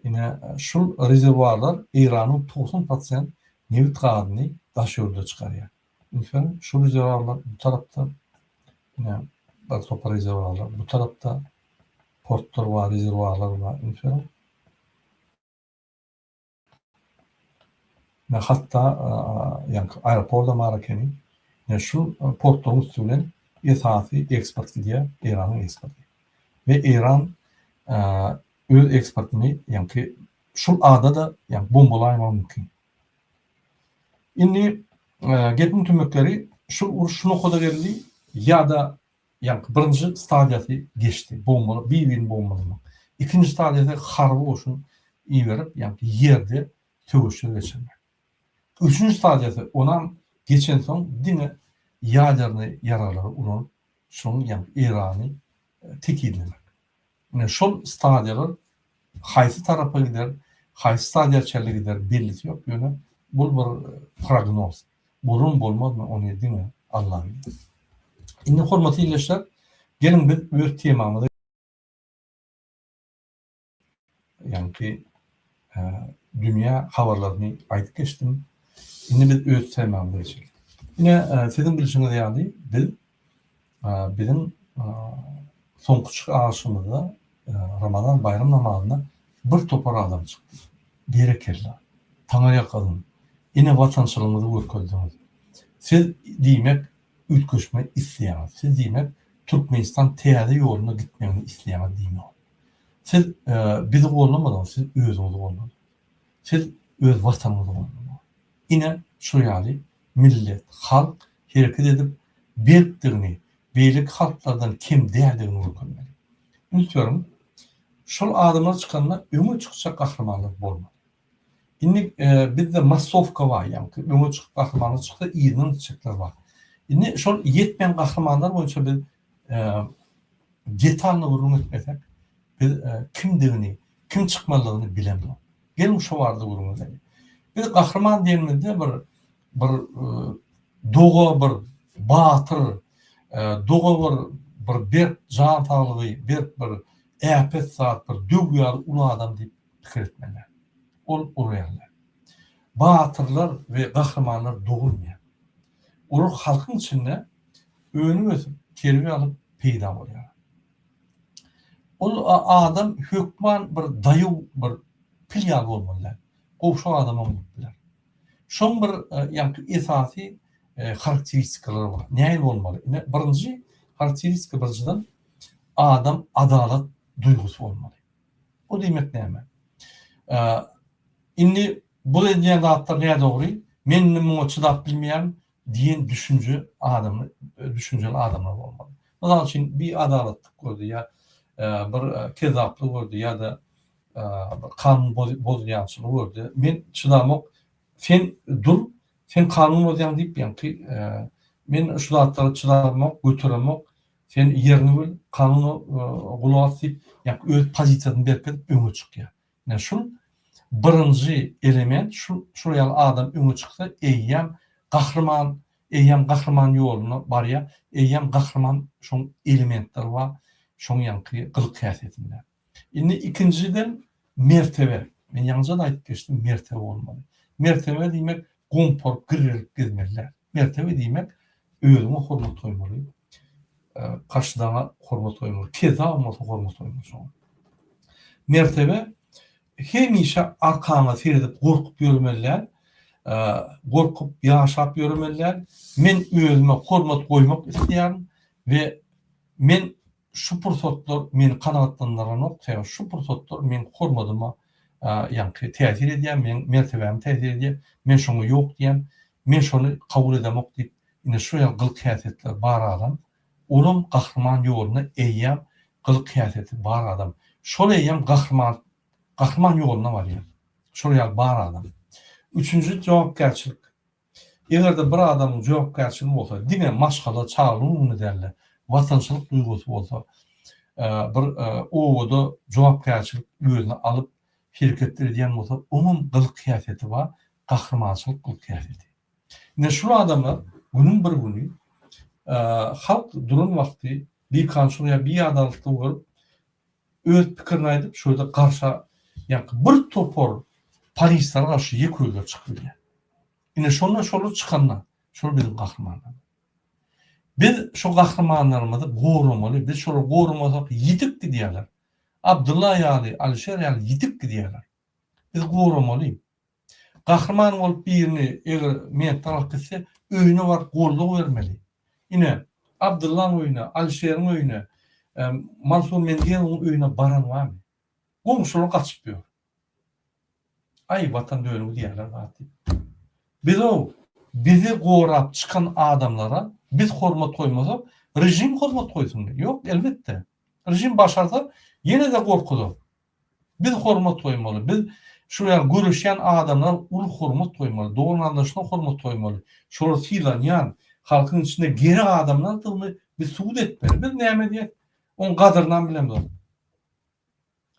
Yine şu rezervuarlar İran'ın 90% nevit gazını taşıyordu çıkarıyor. Ünitörüm şu rezervuarlar bu tarafta. Yine bir topa rezervuarlar bu tarafta. Portlar var, rezervuarlar var. Ünitörüm. Hatta yani aeroporda marakeni şu portların üstüne esası eksport gidiyor, İran'ın eksportu. Ve İran öz eksportunu yani şu ada da yani bombalayma mümkün. Şimdi getmin tümökleri şunu koda geldi ya da yani birinci stadiyası geçti. Bombalı, bir bombalama. İkinci stadiyası harbi olsun iyi verip yani yerde tövüşür geçirmek. Üçüncü stadiyası ona geçen son dine yağlarını yararları olan şunun yani İran'ı tekidlemek. Yani şu stadiyalar haysi tarafa gider, haysi stadiyarçerle gider belli yok. Yani bu bir prognoz. Bulun bulmaz mı onu değil mi? Allah'ım. İnne hormatı iyileşler. Gelin bir büyük temamı da yani ki dünya haberlerini ayıp geçtim. Yine bir öz temamı geçelim. Yine sizin bilişiniz yani bizim son küçük ağaçımızda Ramazan bayram namazında bir topar adam çıktı. Gerekirler. Tanrı yakadın. Yine vatandaşlığımızı görköldünüz. Siz demek ülköşme isteyemez. Siz demek Türkmenistan teyade yoluna gitmeyeni isteyemez demek. Siz bizi kollamadınız, siz özünüzü kolladınız. Siz öz vatanınızı kolladınız. Yine şu yani millet, halk hareket edip biriktirini, beylik halklardan kim değerlerini görmeli. Unutuyorum, şu adımlar çıkanlar ömür çıkacak kahramanlık olmalı. Şimdi bizde masofka var yani. Ömür çıkıp kahramanlık çıktı, iyinin çıktılar var. Şimdi şu yetmeyen kahramanlar boyunca biz detalını vurgun etmesek, biz kimdiğini, kim çıkmalılığını bilemiyor. Gelin şu vardı vurgun edelim. Bir kahraman diyelimizde bir doğu, bir batır, doğu bir can sağlığı, bir efet saat, bir duyguyalı ulu adam deyip fikir etmeler. Oluyorlar. Batırlar ve kahramanlar doğulmuyor. Olur halkın içinde önü özüp, terbiye alıp peyda oluyor. O adam hükman bir dayı, bir pilyal olmalılar. Kovşu adamı mutlular. Şun bir yani esası karakteristikaları var. Neyli olmalı? Birinci karakteristika birinciden adam adalet duygusu olmalı. O demek ne hemen? Şimdi bu dediğin dağıtlar neye doğru? Benim o çıdap bilmeyen diyen düşünceli adamlar olmalı. Mesela için bir adaletlik gördü ya bir kezaplık gördü ya da kanun bozuyançılığı gördü. Ben çıdamak sen dur, sen kanun bozuyan deyip yani ki ben şu dağıtları çıdamak, götüremek, sen yerini bil, kanunu kulağı deyip yani öz pozisyonunu berkedip öne çıkıyor. Yani şu birinci element şuraya adam öne çıksa eyyem kahraman yoluna var ya eyyem kahraman şun elementler var şun yankı kılık kıyafetinde. Şimdi ikinciden mertebe. Ben yalnızca da ayıp geçtim mertebe olmalı. Mertebe demek kompor, gırırık gezmeliler. Mertebe demek özüne hormat koymalı. Karşıdana hormat koymalı. Keza olmasa hormat koymalı. Mertebe hemişe arkana seyredip korkup yürümeliler. Korkup yaşap yürümeliler. Men özüme hormat koymak isteyen ve men şu fırsatlar men kanatlanlara noktaya şu fırsatlar men hormadıma yani tesir ediyen, men mertebemi tesir ediyen, men şunu yok diyen, men şunu kabul edemek deyip yine şuraya kıl kıyafetler var adam. Onun kahraman yoluna eyyem kılık kıyafeti bar adam. Şolayam kahraman yoluna var ya. Şolaya bar adam. Üçüncü cevapgerçilik. Eğer de bir adamın cevapgerçiliği olsa, dine maşgala çağrılığını derler. Vatançılık duygusu olsa, o da cevapgerçilik özüne alıp hareketleri diyen olsa, onun kılık kıyafeti var, kahramançılık kılık kıyafeti. Yine şu adamlar günün bir günü halk durum vakti bir kansuya bir adalıkta olup öz pikirini aydıp şöyle karşı yani bir topor polisler karşı yeköyler çıkıyor. Yine şolu çıkanlar, şolu bizim kahramanlar. Biz şu kahramanlarımızı korumalı, biz şolu korumasak yitik gidiyorlar. Abdullah yani, Alişer yani yitik gidiyorlar. Biz korumalıyız. Kahraman olup birini eğer men taraf etse öyüne var, kolluk vermeli. Yine Abdullah'ın öyüne, Alişer'in öyüne, Mansur Mengen'in öyüne baran var mı? Komşuluk kaçmıyor. Ay vatan dönümü diyorlar zaten. Biz o bizi korap çıkan adamlara biz hormat koymasak rejim hormat koysun. Yok elbette. Rejim başarsa yine de korkudur. Biz hormat koymalı. Biz şuraya görüşen adamlar ul hormat koymalı. Doğru anlaşılan hormat koymalı. Şurasıyla yani halkın içinde geri adamlar da onu bir suud etmeli. Biz neyme diye onun kadırından bilemiyoruz.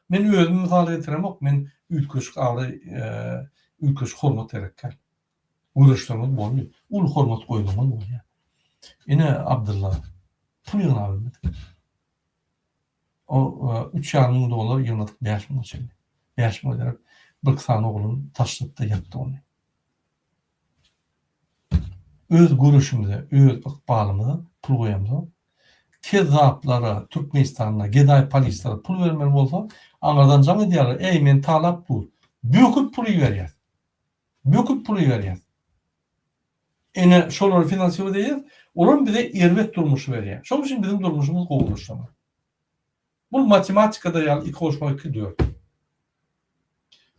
Men özümü misal getiremem. Men ülköş hormat erekker. Uğraştığımız bolmuyor. Ul hormat koyduğumuz oluyor. Yine Abdullah pul yığın alındı. O $3,500 yığınladık 5 milyon çekti. 5 milyon olarak bir tane oğlum taşlıp da yaptı onu. Öz görüşümüze, öz ıkbalımıza pul koyamıza. Kezzaplara, Türkmenistan'a, Geday polislere pul vermeli olsa anlardan can ediyorlar. Ey men talap pul. Büyüküp pulu veriyor. Büyüküp pulu veriyor. Ene şoları finansiyo değil, onun bize irvet durmuşu veriyor. Şunun için bizim durmuşumuz kovuluşlama. Bu matematikada yani 2 hoşma 2 4.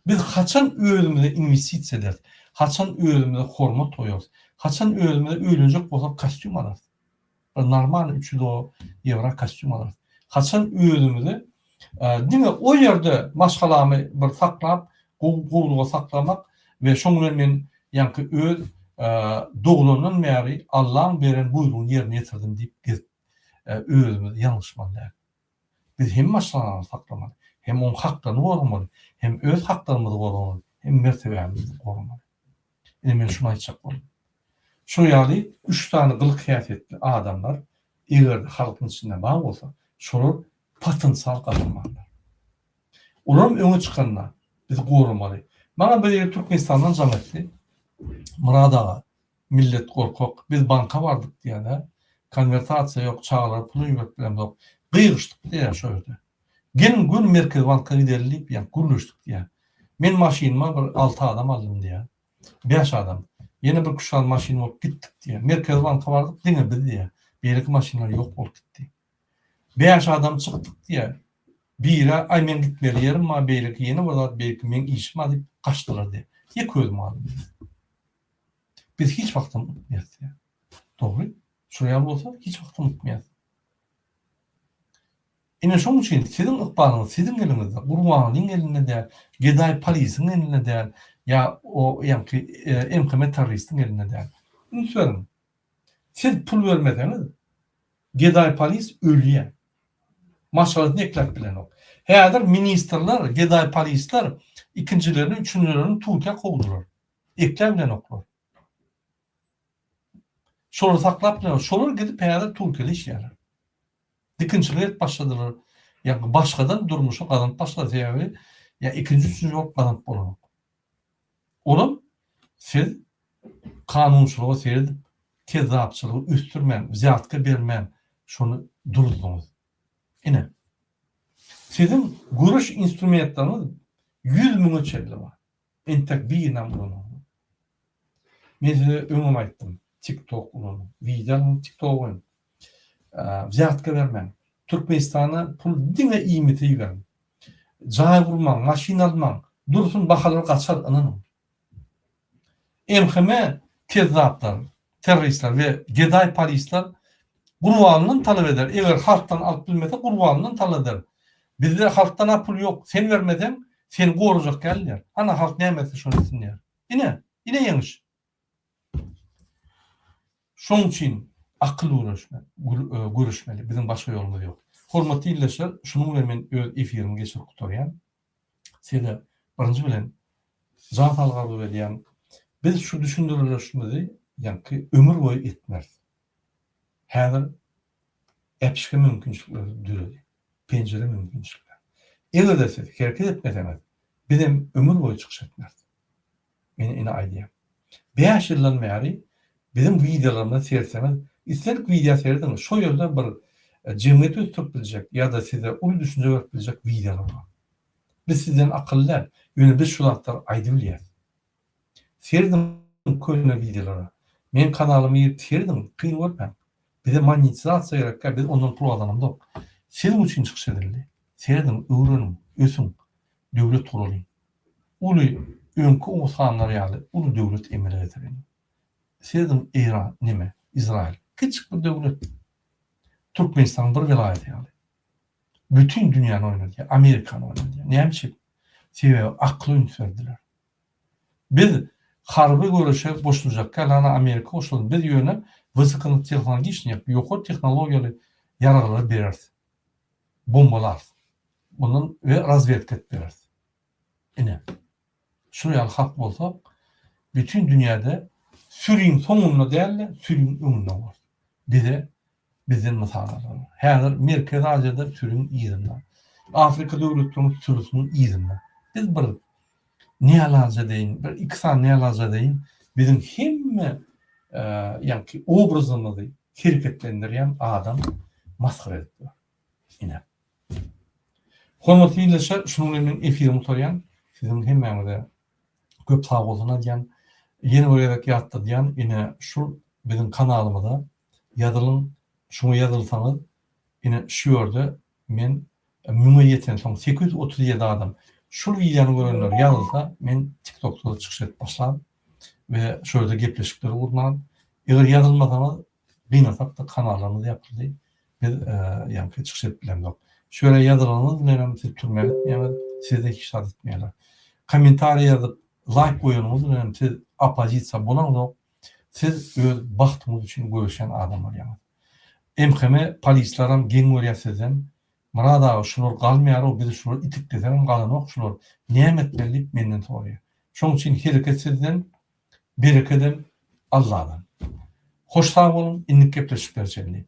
Biz kaçan özümüze investisiya ederiz. Kaçan özümüze hormat koyuyoruz. Kaçan özümüze öğlenecek olsa kostüm alırız. Normal €300 kostüm alırız. Kaçan özümüze değil mi? O yerde maşgalamı bir saklap, kovuluğa saklamak ve şunun men yani öz doğulunun meğeri Allah'ın veren buyruğunu yerine getirdim deyip özümüze yanlışmalar. Biz hem maşgalamı saklamalı, hem onun haklarını korumalı, hem öz haklarımızı korumalı, hem mertebemizi korumalı. Ben şuna aytacakmam. Şu yani 3 tane kılık kıyafetli adamlar eğer halkın içinde bağ olsa şolar potansiyel kahramanlar. Onların öne çıkanlar biz korumalı. Bana böyle Türkmenistan'dan can etti. Murad Ağa, millet korkak, biz banka vardık diye de konvertasiya yok, çağlar, pulu yürütmem yok. Kıyıştık diye şöyle. Gelin gün Merkez Bank'a giderilip yani gürlüştük diye. Men maşinime bir 6 adam aldım diye. 5 adam. Yeni bir kuşan maşini olup gittik diye. Merkez Bank'a vardık dine bir diye. Belki maşinler yok olup gitti. 5 adam çıktık diye. Biri ay men gitmeli yerim ma belki yeni var belki men işim alıp kaçtılar diye. Yeközüm aldım. Biz hiç vakit unutmayız diye. Doğru. Şuraya olsa hiç vakit unutmayız. Yine şunun için sizin ıkbalınız, sizin elinizde, Kurban'ın elinde değil, Geday Polis'in elinde değil, ya o yani MKM teröristin elinde değil. Bunu söyleyeyim. Siz pul vermediniz, Geday Polis ölüye. Maşallah ekler bilen o. Heyadır ministerler, Geday Polisler ikincilerini, üçüncülerini Türkiye kovdular. Ekler bilen oklar. Şoları saklap bilen oklar. Şoları gidip heyadır Türkiye'li iş yerler. Dikinçilik başladılar. Yani başkadan durmuşu kadın başladı yani. Ya ikinci, üçüncü yok kadın olan. Onun siz kanunsuzluğu seyredip kezzapçılığı üstürmem, ziyaretka vermem şunu durdunuz. Yine sizin görüş instrumentleriniz 100 milyon çevre var. Entek bir inan bunu. Mesela önüm ayttım. TikTok onu. Videonun TikTok'un. Ziyaretka vermem. Türkmenistan'a pul dine iymeti yigerim. Cay vurman, maşin alman, dursun bakaları kaçar ananım. MKM kezzaplar, teröristler ve Geday polisler Gurbanından talep eder. Eger halktan alıp bilmese gurbanından talep eder. Bizde halktan pul yok. Sen vermeden sen goracak geldiler. Ana halk nämesi şonu etsinler. Ine ýeňiş. Şoň üçin akıl görüşmeli. Bizim başka yolumuz yok. Hormatly dinleýär, şunu bilen men öz efirimi geçirip tutarýan. Sede birinji bilen zat algardy berýän. Biz şu düşündürülüşimizi ýa-ni ömür boyu etmez. Häzir epişke mümkinçilikler düredi. Pencere mümkinçilikler. Eger de siz hereket etmeseniz bizim ömür boyu çıkış etmez. Meni ine aýdýar. 5 ýyldan bäri bizim videolarymyza serseniz, islerik video seyrediniz. Şo ýerde bir jemgyýet ötürip biljek ýa-da size uly düşünje berip biljek videolar bar. Biz sizden akyllar, ýöne biz şulatlar aýdyp bilýär. Seyredin köýne videolara. Men kanalymy ýerip seyredin, kyn görmän. Bize monetizasiýa gerek, biz ondan pul alanymda. Siz üçin çykyş edildi. Seyredin, öwrenin, ösün, döwlet guralyň. Uly öňkü osanlar ýaly, uly döwlet emel ederin. Seyredin, Iran, nime? İsrail. Küçük bir döwlet. Türkmenistan bir vilayet ýaly. Bütün dünýäni oýnady, Amerikany oýnady. Näme? Sebebi akly ünsürdiler. Biz harby görüşe boşlujak galana Amerika koşuldy. Biz ýöne wysykyny tehnologiýny, ýokary tehnologiýaly ýaraglar berýär. Bombalar. Bunun ve razvedka etdiler. Ine. Şuraya hak bolsa bütün dünyada sürüň soňunda däl, sürüň öňünde var. Bize bizden masalar. Häzir Merkez Aziýada sürüň ýerinde. Afrika döwletleriniň sürüsiniň ýerinde. Biz bir neýalaja deýin, bir iki san neýalaja deýin, bizim hemme ýa-ni obrazymyzy hereketlendirýän adam maskara etdi. Ine. Hormatly dinleýär, şunu men efirimi tutarýan, sizin hemmeňize köp sag bolsun diýen, ýeni öýerek ýatdy diýen, ine şu bizim kanalymyza ýazylyň, şunu ýazylsaňyz, ine şu ýerde men müňe ýeten soň 837 adam şu videonu görenler ýazylsa, men TikTok'da çykyş edip başlar we şöyle gepleşikler urnan. Eger ýazylmasaňyz, beýnasapda kanallarymyz ýapyldy. Biz ýa-ni çykyş edip bilemdik. Şöyle ýazylaryňyz bilen siz türmäli, ýa-ni sizde işaret etmeýärler. Kommentariýa ýazyp, like goýanyňyz bilen siz opozisiýa bolaňyz, siz öz bagtyňyz üçin görüşen adamlar ýa-ni. MHM polislaram geň görýär sizden. Murada şular galmaýar, biz şular itikleseň galanok şular näme etmelip menden soraýar. Şoň üçin hereket sizden, berekeden Allah'dan. Hoş sağ olun, inlik gepleşip berçenli.